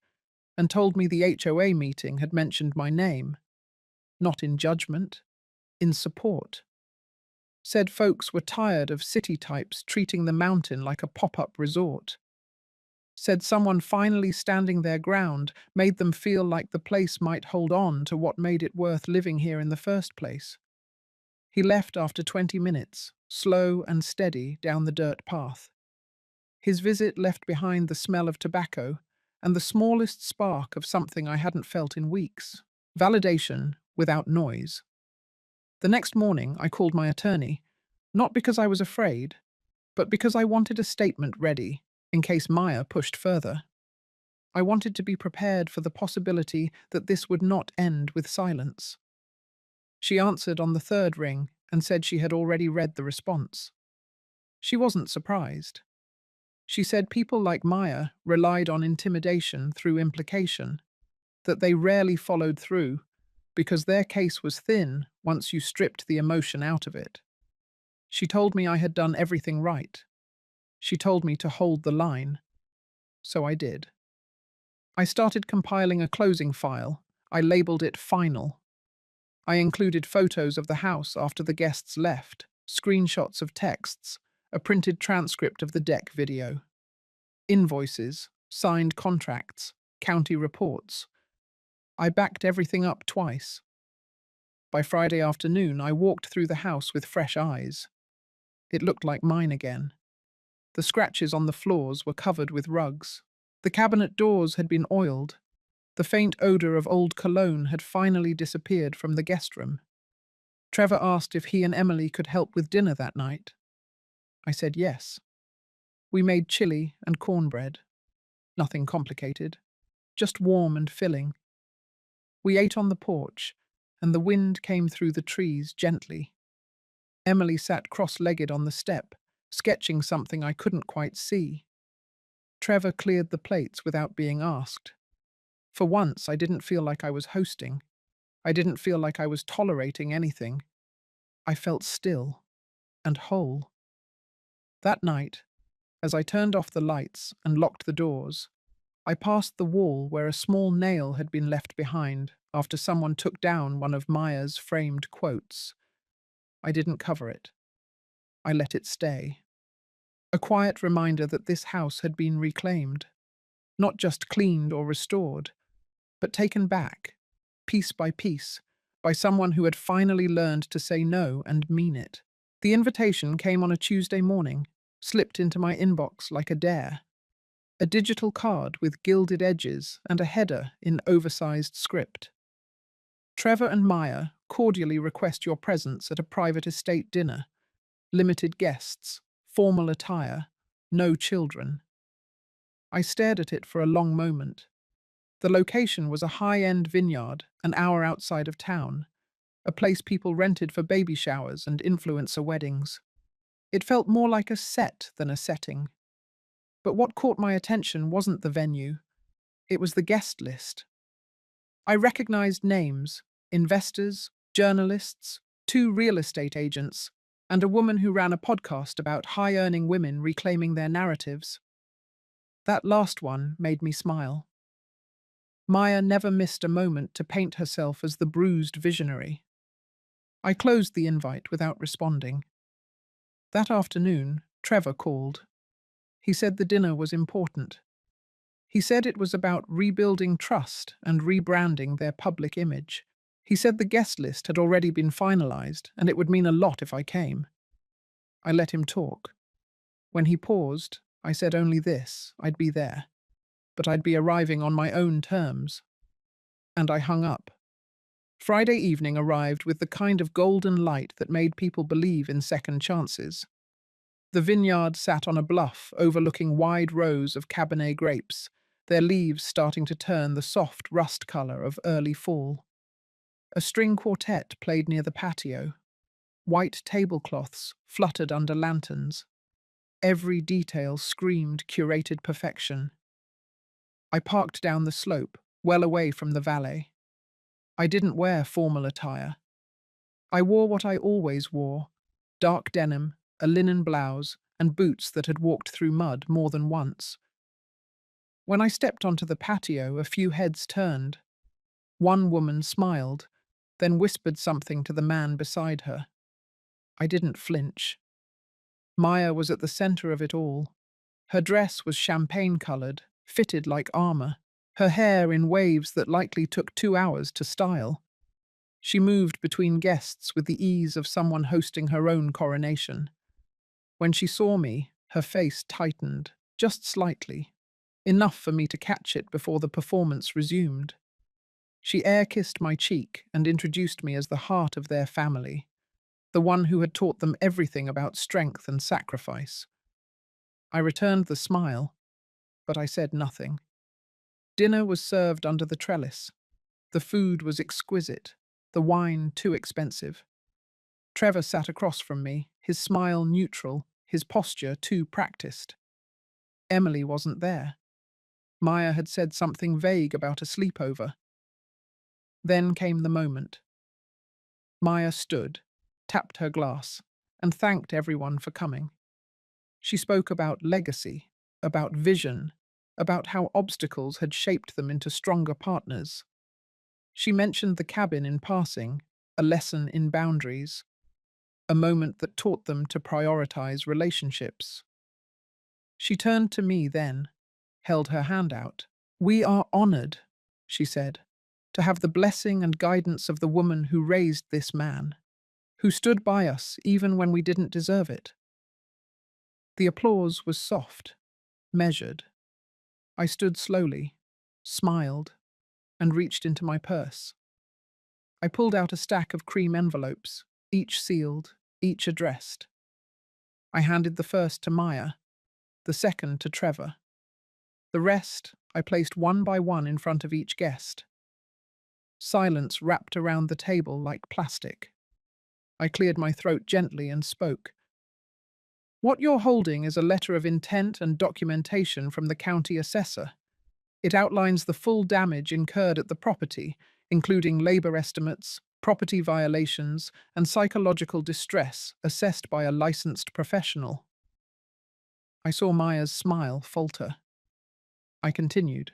and told me the HOA meeting had mentioned my name, not in judgment, in support. Said folks were tired of city types treating the mountain like a pop-up resort. Said someone finally standing their ground made them feel like the place might hold on to what made it worth living here in the first place. He left after 20 minutes, slow and steady down the dirt path. His visit left behind the smell of tobacco and the smallest spark of something I hadn't felt in weeks. Validation without noise. The next morning, I called my attorney, not because I was afraid, but because I wanted a statement ready in case Maya pushed further. I wanted to be prepared for the possibility that this would not end with silence. She answered on the 3rd ring and said she had already read the response. She wasn't surprised. She said people like Maya relied on intimidation through implication, that they rarely followed through because their case was thin once you stripped the emotion out of it. She told me I had done everything right. She told me to hold the line. So I did. I started compiling a closing file. I labeled it Final. I included photos of the house after the guests left, screenshots of texts, a printed transcript of the deck video, invoices, signed contracts, county reports. I backed everything up twice. By Friday afternoon, I walked through the house with fresh eyes. It looked like mine again. The scratches on the floors were covered with rugs. The cabinet doors had been oiled. The faint odor of old cologne had finally disappeared from the guest room. Trevor asked if he and Emily could help with dinner that night. I said yes. We made chili and cornbread. Nothing complicated, just warm and filling. We ate on the porch, and the wind came through the trees gently. Emily sat cross-legged on the step, sketching something I couldn't quite see. Trevor cleared the plates without being asked. For once, I didn't feel like I was hosting. I didn't feel like I was tolerating anything. I felt still and whole. That night, as I turned off the lights and locked the doors, I passed the wall where a small nail had been left behind after someone took down one of Maya's framed quotes. I didn't cover it. I let it stay. A quiet reminder that this house had been reclaimed, not just cleaned or restored, but taken back, piece by someone who had finally learned to say no and mean it. The invitation came on a Tuesday morning, slipped into my inbox like a dare. A digital card with gilded edges and a header in oversized script. Trevor and Maya cordially request your presence at a private estate dinner. Limited guests, formal attire, no children. I stared at it for a long moment. The location was a high-end vineyard an hour outside of town, a place people rented for baby showers and influencer weddings. It felt more like a set than a setting. But what caught my attention wasn't the venue, it was the guest list. I recognized names: investors, journalists, two real estate agents, and a woman who ran a podcast about high-earning women reclaiming their narratives. That last one made me smile. Maya never missed a moment to paint herself as the bruised visionary. I closed the invite without responding. That afternoon, Trevor called. He said the dinner was important. He said it was about rebuilding trust and rebranding their public image. He said the guest list had already been finalized and it would mean a lot if I came. I let him talk. When he paused, I said only this: I'd be there, but I'd be arriving on my own terms. And I hung up. Friday evening arrived with the kind of golden light that made people believe in second chances. The vineyard sat on a bluff overlooking wide rows of Cabernet grapes, their leaves starting to turn the soft rust color of early fall. A string quartet played near the patio. White tablecloths fluttered under lanterns. Every detail screamed curated perfection. I parked down the slope, well away from the valet. I didn't wear formal attire. I wore what I always wore: dark denim, a linen blouse, and boots that had walked through mud more than once. When I stepped onto the patio, a few heads turned. One woman smiled, then whispered something to the man beside her. I didn't flinch. Maya was at the center of it all. Her dress was champagne-colored, fitted like armor, her hair in waves that likely took 2 hours to style. She moved between guests with the ease of someone hosting her own coronation. When she saw me, her face tightened, just slightly, enough for me to catch it before the performance resumed. She air-kissed my cheek and introduced me as the heart of their family, the one who had taught them everything about strength and sacrifice. I returned the smile, but I said nothing. Dinner was served under the trellis. The food was exquisite, the wine too expensive. Trevor sat across from me, his smile neutral, his posture too practiced. Emily wasn't there. Maya had said something vague about a sleepover. Then came the moment. Maya stood, tapped her glass, and thanked everyone for coming. She spoke about legacy, about vision, about how obstacles had shaped them into stronger partners. She mentioned the cabin in passing, a lesson in boundaries, a moment that taught them to prioritize relationships. She turned to me then, held her hand out. "We are honored," she said, "to have the blessing and guidance of the woman who raised this man, who stood by us even when we didn't deserve it." The applause was soft, measured. I stood slowly, smiled, and reached into my purse. I pulled out a stack of cream envelopes, each sealed, each addressed. I handed the first to Maya, the second to Trevor. The rest I placed one by one in front of each guest. Silence wrapped around the table like plastic. I cleared my throat gently and spoke. "What you're holding is a letter of intent and documentation from the county assessor. It outlines the full damage incurred at the property, including labor estimates, property violations, and psychological distress assessed by a licensed professional." I saw Maya's smile falter. I continued.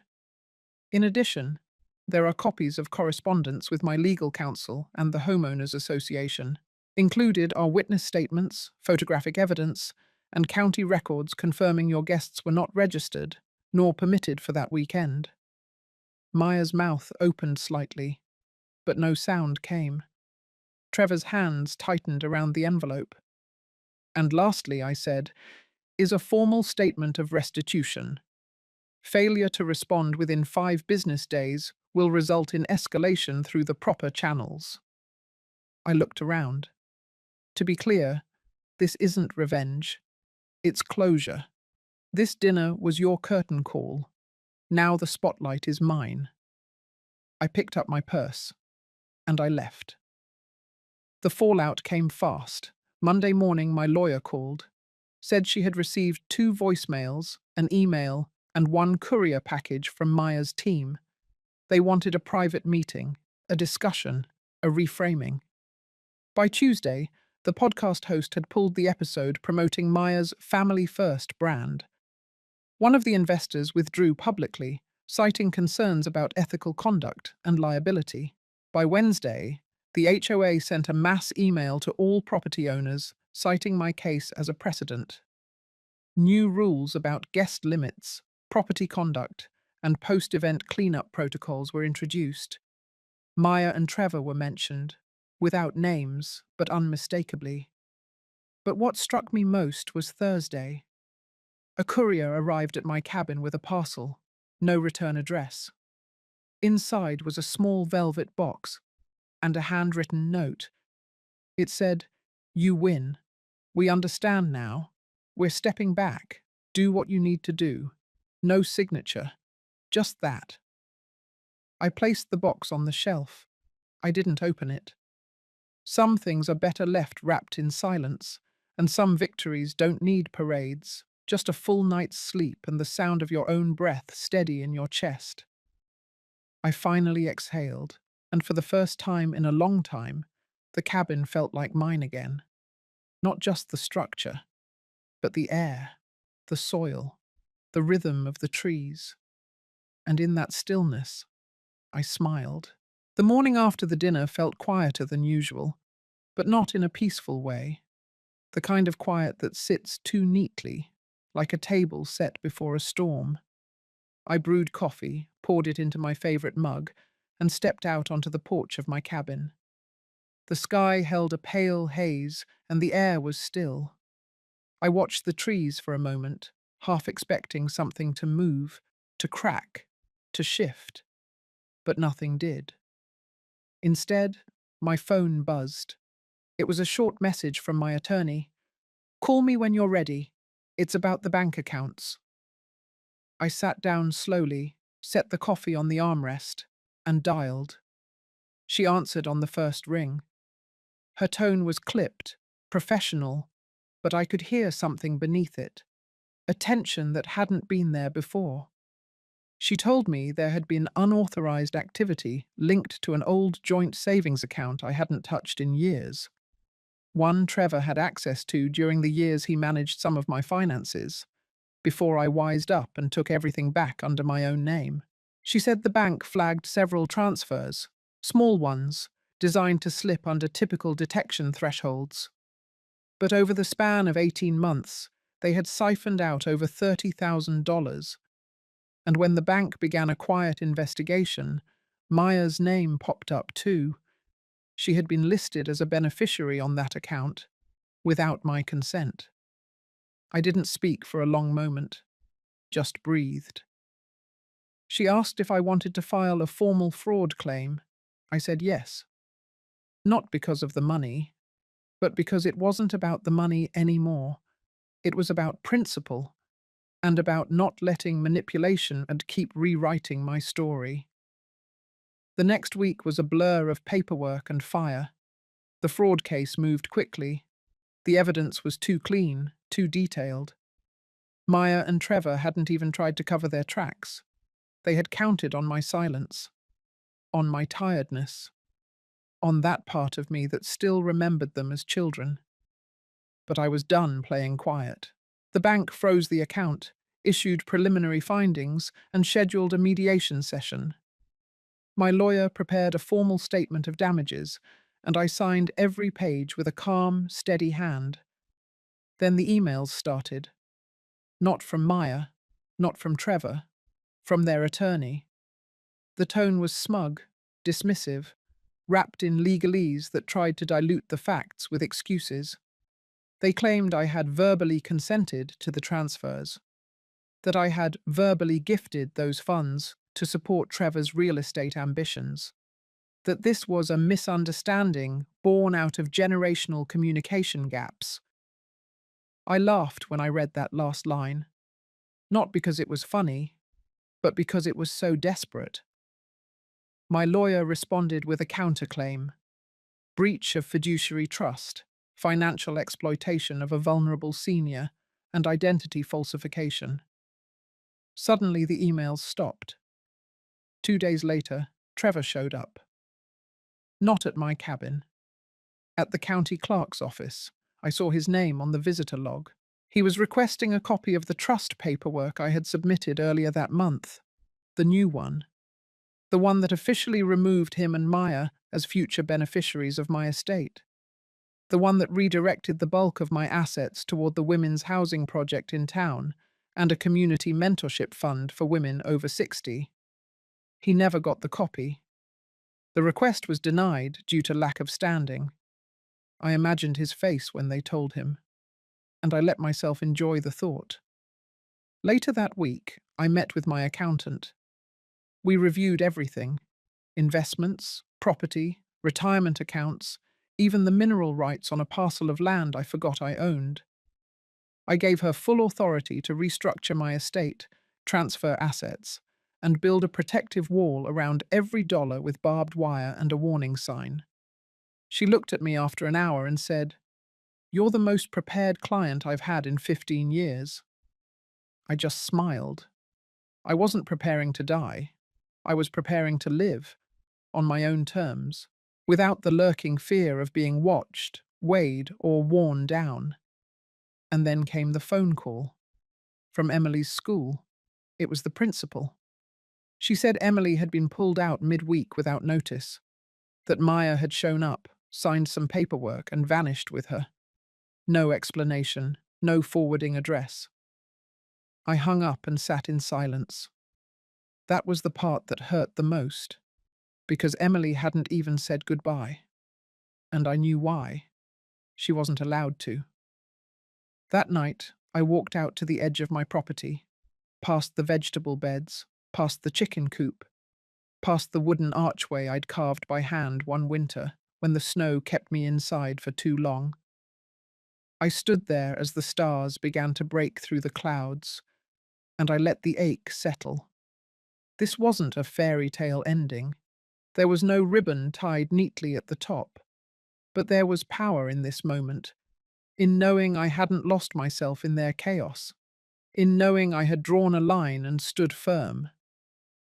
"In addition, there are copies of correspondence with my legal counsel and the Homeowners Association. Included are witness statements, photographic evidence, and county records confirming your guests were not registered, nor permitted for that weekend." Maya's mouth opened slightly, but no sound came. Trevor's hands tightened around the envelope. "And lastly," I said, "is a formal statement of restitution. Failure to respond within 5 business days will result in escalation through the proper channels." I looked around. To be clear, this isn't revenge. It's closure. This dinner was your curtain call. Now the spotlight is mine. I picked up my purse, and I left. The fallout came fast. Monday morning, my lawyer called, said she had received 2 voicemails, an email, and 1 courier package from Maya's team. They wanted a private meeting, a discussion, a reframing. By Tuesday, the podcast host had pulled the episode promoting Maya's Family First brand. One of the investors withdrew publicly, citing concerns about ethical conduct and liability. By Wednesday, the HOA sent a mass email to all property owners, citing my case as a precedent. New rules about guest limits, property conduct, and post-event cleanup protocols were introduced. Maya and Trevor were mentioned, without names, but unmistakably. But what struck me most was Thursday. A courier arrived at my cabin with a parcel, no return address. Inside was a small velvet box and a handwritten note. It said, "You win. We understand now. We're stepping back. Do what you need to do." No signature. Just that. I placed the box on the shelf. I didn't open it. Some things are better left wrapped in silence, and some victories don't need parades, just a full night's sleep and the sound of your own breath steady in your chest. I finally exhaled, and for the first time in a long time, the cabin felt like mine again. Not just the structure, but the air, the soil, the rhythm of the trees. And in that stillness, I smiled. The morning after the dinner felt quieter than usual, but not in a peaceful way. The kind of quiet that sits too neatly, like a table set before a storm. I brewed coffee, poured it into my favorite mug, and stepped out onto the porch of my cabin. The sky held a pale haze, and the air was still. I watched the trees for a moment, half expecting something to move, to crack, to shift. But nothing did. Instead, my phone buzzed. It was a short message from my attorney. "Call me when you're ready. It's about the bank accounts." I sat down slowly, set the coffee on the armrest, and dialed. She answered on the first ring. Her tone was clipped, professional, but I could hear something beneath it. a tension that hadn't been there before. She told me there had been unauthorized activity linked to an old joint savings account I hadn't touched in years. One Trevor had access to during the years he managed some of my finances, before I wised up and took everything back under my own name. She said the bank flagged several transfers, small ones, designed to slip under typical detection thresholds. But over the span of 18 months, they had siphoned out over $30,000. And when the bank began a quiet investigation, Maya's name popped up too. She had been listed as a beneficiary on that account, without my consent. I didn't speak for a long moment, just breathed. She asked if I wanted to file a formal fraud claim. I said yes. Not because of the money, but because it wasn't about the money anymore. It was about principle, and about not letting manipulation and keep rewriting my story. The next week was a blur of paperwork and fire. The fraud case moved quickly. The evidence was too clean, too detailed. Maya and Trevor hadn't even tried to cover their tracks. They had counted on my silence, on my tiredness, on that part of me that still remembered them as children. But I was done playing quiet. The bank froze the account, issued preliminary findings, and scheduled a mediation session. My lawyer prepared a formal statement of damages, and I signed every page with a calm, steady hand. Then the emails started. Not from Maya, not from Trevor, from their attorney. The tone was smug, dismissive, wrapped in legalese that tried to dilute the facts with excuses. They claimed I had verbally consented to the transfers, that I had verbally gifted those funds to support Trevor's real estate ambitions, that this was a misunderstanding born out of generational communication gaps. I laughed when I read that last line, not because it was funny, but because it was so desperate. My lawyer responded with a counterclaim: breach of fiduciary trust, financial exploitation of a vulnerable senior, and identity falsification. Suddenly the emails stopped. 2 days later, Trevor showed up. Not at my cabin. At the county clerk's office. I saw his name on the visitor log. He was requesting a copy of the trust paperwork I had submitted earlier that month. The new one. The one that officially removed him and Maya as future beneficiaries of my estate. The one that redirected the bulk of my assets toward the women's housing project in town and a community mentorship fund for women over 60. He never got the copy. The request was denied due to lack of standing. I imagined his face when they told him, and I let myself enjoy the thought. Later that week, I met with my accountant. We reviewed everything: investments, property, retirement accounts, even the mineral rights on a parcel of land I forgot I owned. I gave her full authority to restructure my estate, transfer assets, and build a protective wall around every dollar with barbed wire and a warning sign. She looked at me after an hour and said, "You're the most prepared client I've had in 15 years." I just smiled. I wasn't preparing to die. I was preparing to live, on my own terms, without the lurking fear of being watched, weighed, or worn down. And then came the phone call. From Emily's school. It was the principal. She said Emily had been pulled out midweek without notice, that Maya had shown up, signed some paperwork, and vanished with her. No explanation, no forwarding address. I hung up and sat in silence. That was the part that hurt the most, because Emily hadn't even said goodbye. And I knew why. She wasn't allowed to. That night, I walked out to the edge of my property, past the vegetable beds, past the chicken coop, past the wooden archway I'd carved by hand one winter when the snow kept me inside for too long. I stood there as the stars began to break through the clouds, and I let the ache settle. This wasn't a fairy tale ending. There was no ribbon tied neatly at the top. But there was power in this moment, in knowing I hadn't lost myself in their chaos. in knowing I had drawn a line and stood firm.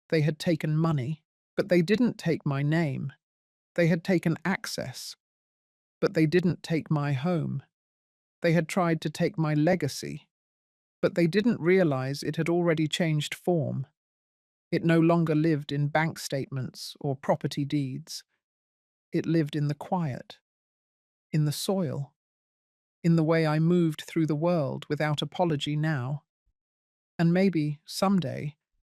They had taken money, but they didn't take my name. They had taken access, but they didn't take my home. They had tried to take my legacy, but they didn't realize it had already changed form. It no longer lived in bank statements or property deeds. It lived in the quiet, in the soil, in the way I moved through the world without apology now. And maybe, someday,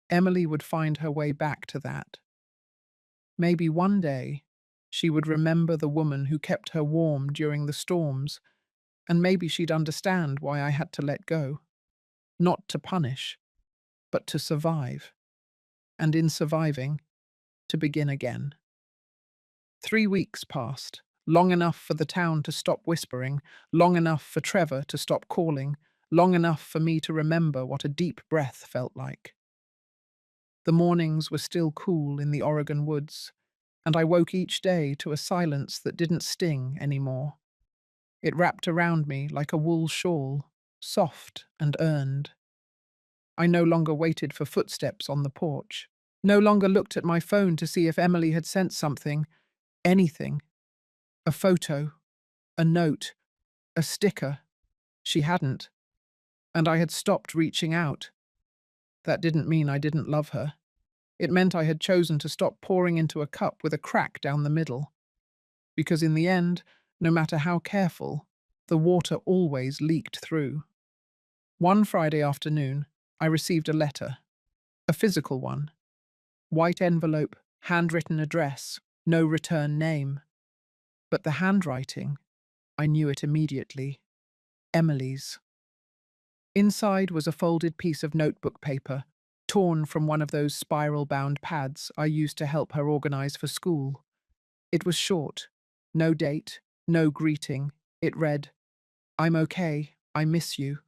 Emily would find her way back to that. Maybe one day, she would remember the woman who kept her warm during the storms, and maybe she'd understand why I had to let go. Not to punish, but to survive. And in surviving, to begin again. 3 weeks passed, long enough for the town to stop whispering, long enough for Trevor to stop calling, long enough for me to remember what a deep breath felt like. The mornings were still cool in the Oregon woods, and I woke each day to a silence that didn't sting anymore. It wrapped around me like a wool shawl, soft and earned. I no longer waited for footsteps on the porch, no longer looked at my phone to see if Emily had sent something, anything, a photo, a note, a sticker. She hadn't, and I had stopped reaching out. That didn't mean I didn't love her. It meant I had chosen to stop pouring into a cup with a crack down the middle. Because in the end, no matter how careful, the water always leaked through. One Friday afternoon, I received a letter, a physical one. White envelope, handwritten address, no return name. But the handwriting, I knew it immediately. Emily's. Inside was a folded piece of notebook paper, torn from one of those spiral-bound pads I used to help her organize for school. It was short. No date, no greeting. It read, "I'm okay. I miss you.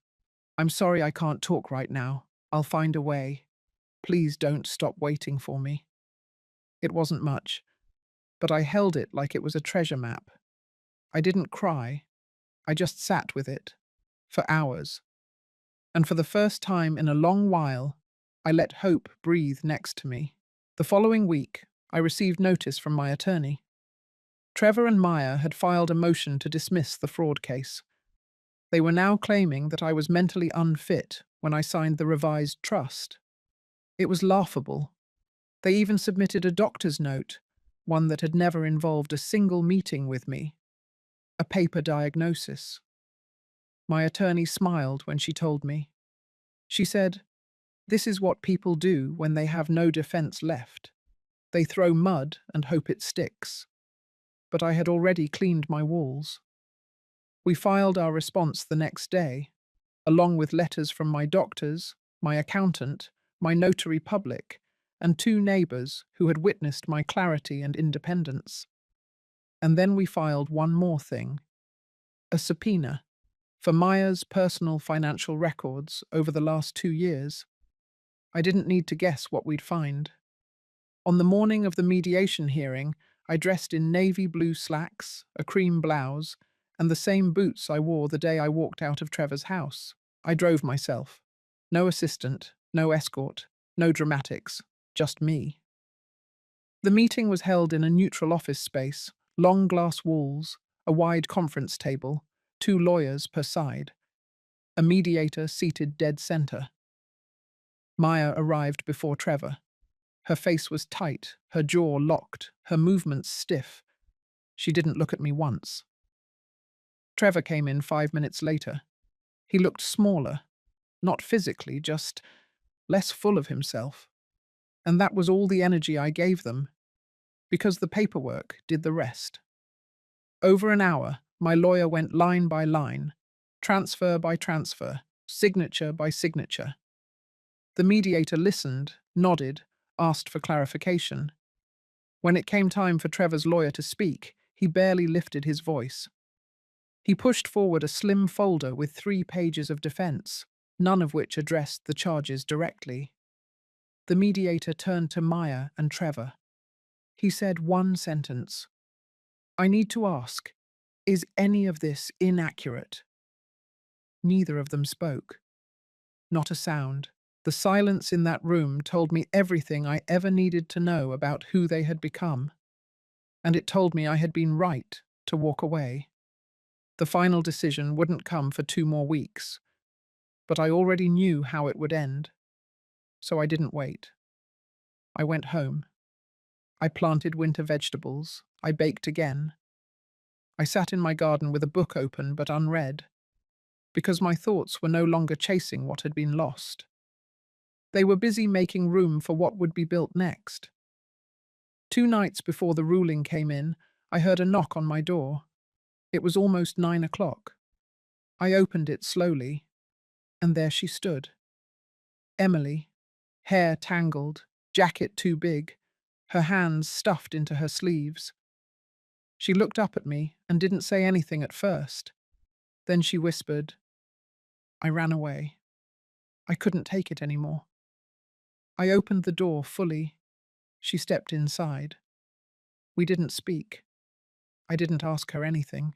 I'm sorry I can't talk right now. I'll find a way. Please don't stop waiting for me." It wasn't much, but I held it like it was a treasure map. I didn't cry. I just sat with it. For hours. And for the first time in a long while, I let hope breathe next to me. The following week, I received notice from my attorney. Trevor and Maya had filed a motion to dismiss the fraud case. They were now claiming that I was mentally unfit when I signed the revised trust. It was laughable. They even submitted a doctor's note, one that had never involved a single meeting with me. A paper diagnosis. My attorney smiled when she told me. She said, "This is what people do when they have no defense left. They throw mud and hope it sticks." But I had already cleaned my walls. We filed our response the next day, along with letters from my doctors, my accountant, my notary public, and 2 neighbors who had witnessed my clarity and independence. And then we filed one more thing, a subpoena for Maya's personal financial records over the last 2 years. I didn't need to guess what we'd find. On the morning of the mediation hearing, I dressed in navy blue slacks, a cream blouse, and the same boots I wore the day I walked out of Trevor's house. I drove myself. No assistant, no escort, no dramatics, just me. The meeting was held in a neutral office space, long glass walls, a wide conference table, 2 lawyers per side, a mediator seated dead center. Maya arrived before Trevor. Her face was tight, her jaw locked, her movements stiff. She didn't look at me once. Trevor came in 5 minutes later. He looked smaller, not physically, just less full of himself. And that was all the energy I gave them, because the paperwork did the rest. Over an hour, my lawyer went line by line, transfer by transfer, signature by signature. The mediator listened, nodded, asked for clarification. When it came time for Trevor's lawyer to speak, he barely lifted his voice. He pushed forward a slim folder with 3 pages of defense, none of which addressed the charges directly. The mediator turned to Maya and Trevor. He said one sentence. "I need to ask, is any of this inaccurate?" Neither of them spoke. Not a sound. The silence in that room told me everything I ever needed to know about who they had become, and it told me I had been right to walk away. The final decision wouldn't come for 2 more weeks, but I already knew how it would end, so I didn't wait. I went home. I planted winter vegetables. I baked again. I sat in my garden with a book open but unread, because my thoughts were no longer chasing what had been lost. They were busy making room for what would be built next. 2 nights before the ruling came in, I heard a knock on my door. It was almost 9 o'clock. I opened it slowly, and there she stood. Emily, hair tangled, jacket too big, her hands stuffed into her sleeves. She looked up at me and didn't say anything at first. Then she whispered, I ran away. I couldn't take it anymore. I opened the door fully. She stepped inside. We didn't speak. I didn't ask her anything.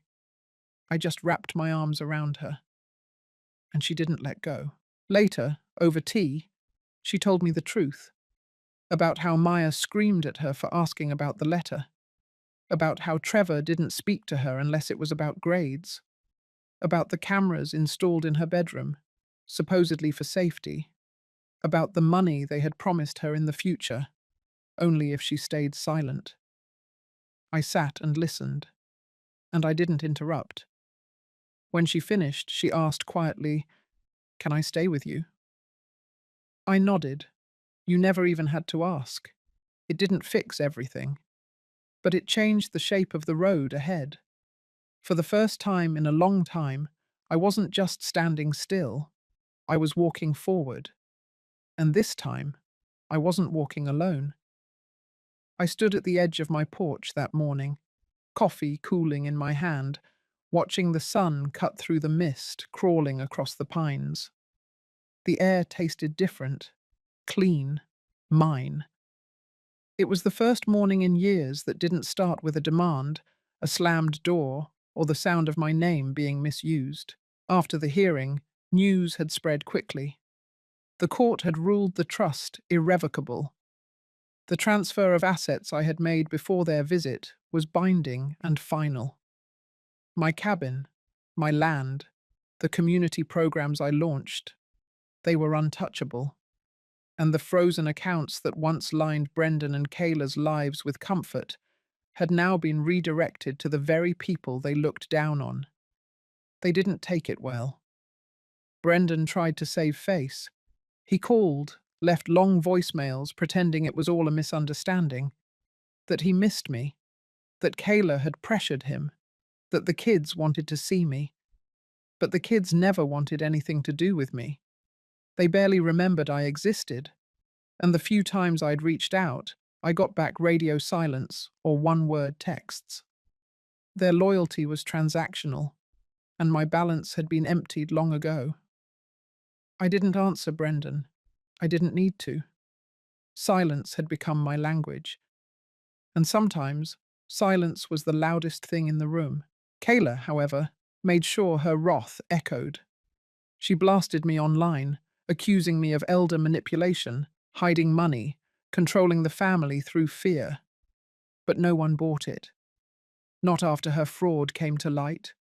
I just wrapped my arms around her. And she didn't let go. Later, over tea, she told me the truth about how Maya screamed at her for asking about the letter, about how Trevor didn't speak to her unless it was about grades, about the cameras installed in her bedroom, supposedly for safety, about the money they had promised her in the future, only if she stayed silent. I sat and listened, and I didn't interrupt. When she finished, she asked quietly, Can I stay with you? I nodded. You never even had to ask. It didn't fix everything, but it changed the shape of the road ahead. For the first time in a long time, I wasn't just standing still, I was walking forward. And this time, I wasn't walking alone. I stood at the edge of my porch that morning, coffee cooling in my hand, watching the sun cut through the mist crawling across the pines. The air tasted different, clean, mine. It was the first morning in years that didn't start with a demand, a slammed door, or the sound of my name being misused. After the hearing, news had spread quickly. The court had ruled the trust irrevocable. The transfer of assets I had made before their visit was binding and final. My cabin, my land, the community programs I launched, they were untouchable. And the frozen accounts that once lined Brendan and Kayla's lives with comfort had now been redirected to the very people they looked down on. They didn't take it well. Brendan tried to save face. He called, left long voicemails pretending it was all a misunderstanding, that he missed me, that Kayla had pressured him, that the kids wanted to see me. But the kids never wanted anything to do with me. They barely remembered I existed, and the few times I'd reached out, I got back radio silence or one-word texts. Their loyalty was transactional, and my balance had been emptied long ago. I didn't answer Brendan. I didn't need to. Silence had become my language, and sometimes silence was the loudest thing in the room. Kayla, however, made sure her wrath echoed. She blasted me online, accusing me of elder manipulation, hiding money, controlling the family through fear. But no one bought it. Not after her fraud came to light.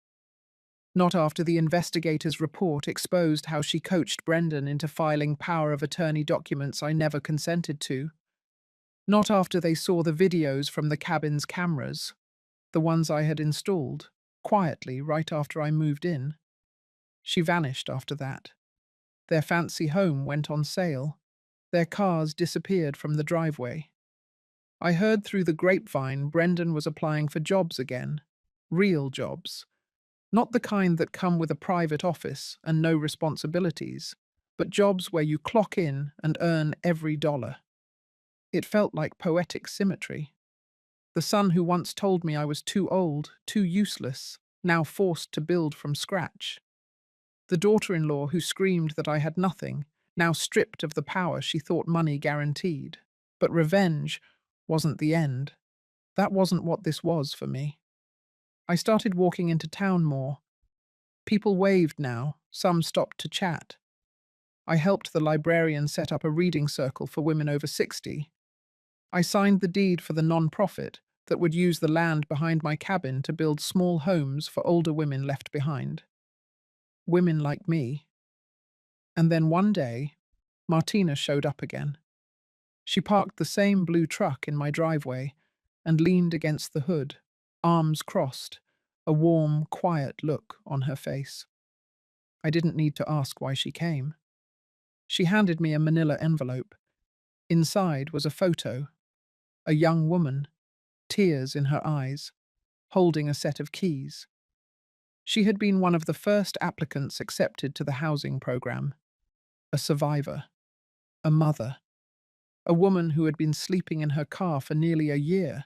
Not after the investigator's report exposed how she coached Brendan into filing power of attorney documents I never consented to. Not after they saw the videos from the cabin's cameras, the ones I had installed, quietly right after I moved in. She vanished after that. Their fancy home went on sale. Their cars disappeared from the driveway. I heard through the grapevine Brendan was applying for jobs again. Real jobs. Not the kind that come with a private office and no responsibilities, but jobs where you clock in and earn every dollar. It felt like poetic symmetry. The son who once told me I was too old, too useless, now forced to build from scratch. The daughter-in-law who screamed that I had nothing, now stripped of the power she thought money guaranteed. But revenge wasn't the end. That wasn't what this was for me. I started walking into town more. People waved now, some stopped to chat. I helped the librarian set up a reading circle for women over 60. I signed the deed for the non-profit that would use the land behind my cabin to build small homes for older women left behind. Women like me. And then one day, Martina showed up again. She parked the same blue truck in my driveway and leaned against the hood, arms crossed, a warm, quiet look on her face. I didn't need to ask why she came. She handed me a manila envelope. Inside was a photo, a young woman, tears in her eyes, holding a set of keys. She had been one of the first applicants accepted to the housing program, a survivor, a mother, a woman who had been sleeping in her car for nearly a year.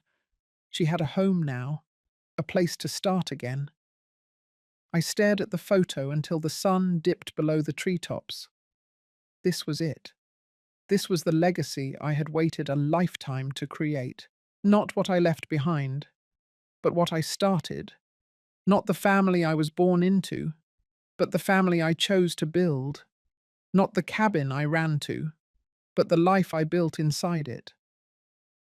She had a home now, a place to start again. I stared at the photo until the sun dipped below the treetops. This was it. This was the legacy I had waited a lifetime to create. Not what I left behind, but what I started. Not the family I was born into, but the family I chose to build. Not the cabin I ran to, but the life I built inside it.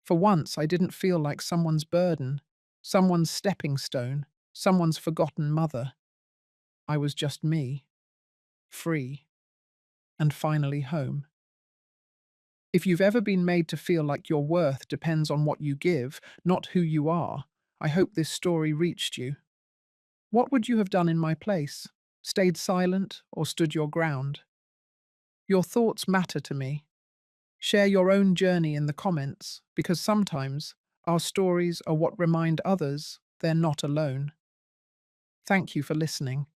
For once, I didn't feel like someone's burden, someone's stepping stone, someone's forgotten mother. I was just me, free, and finally home. If you've ever been made to feel like your worth depends on what you give, not who you are, I hope this story reached you. What would you have done in my place? Stayed silent or stood your ground? Your thoughts matter to me. Share your own journey in the comments, because sometimes our stories are what remind others they're not alone. Thank you for listening.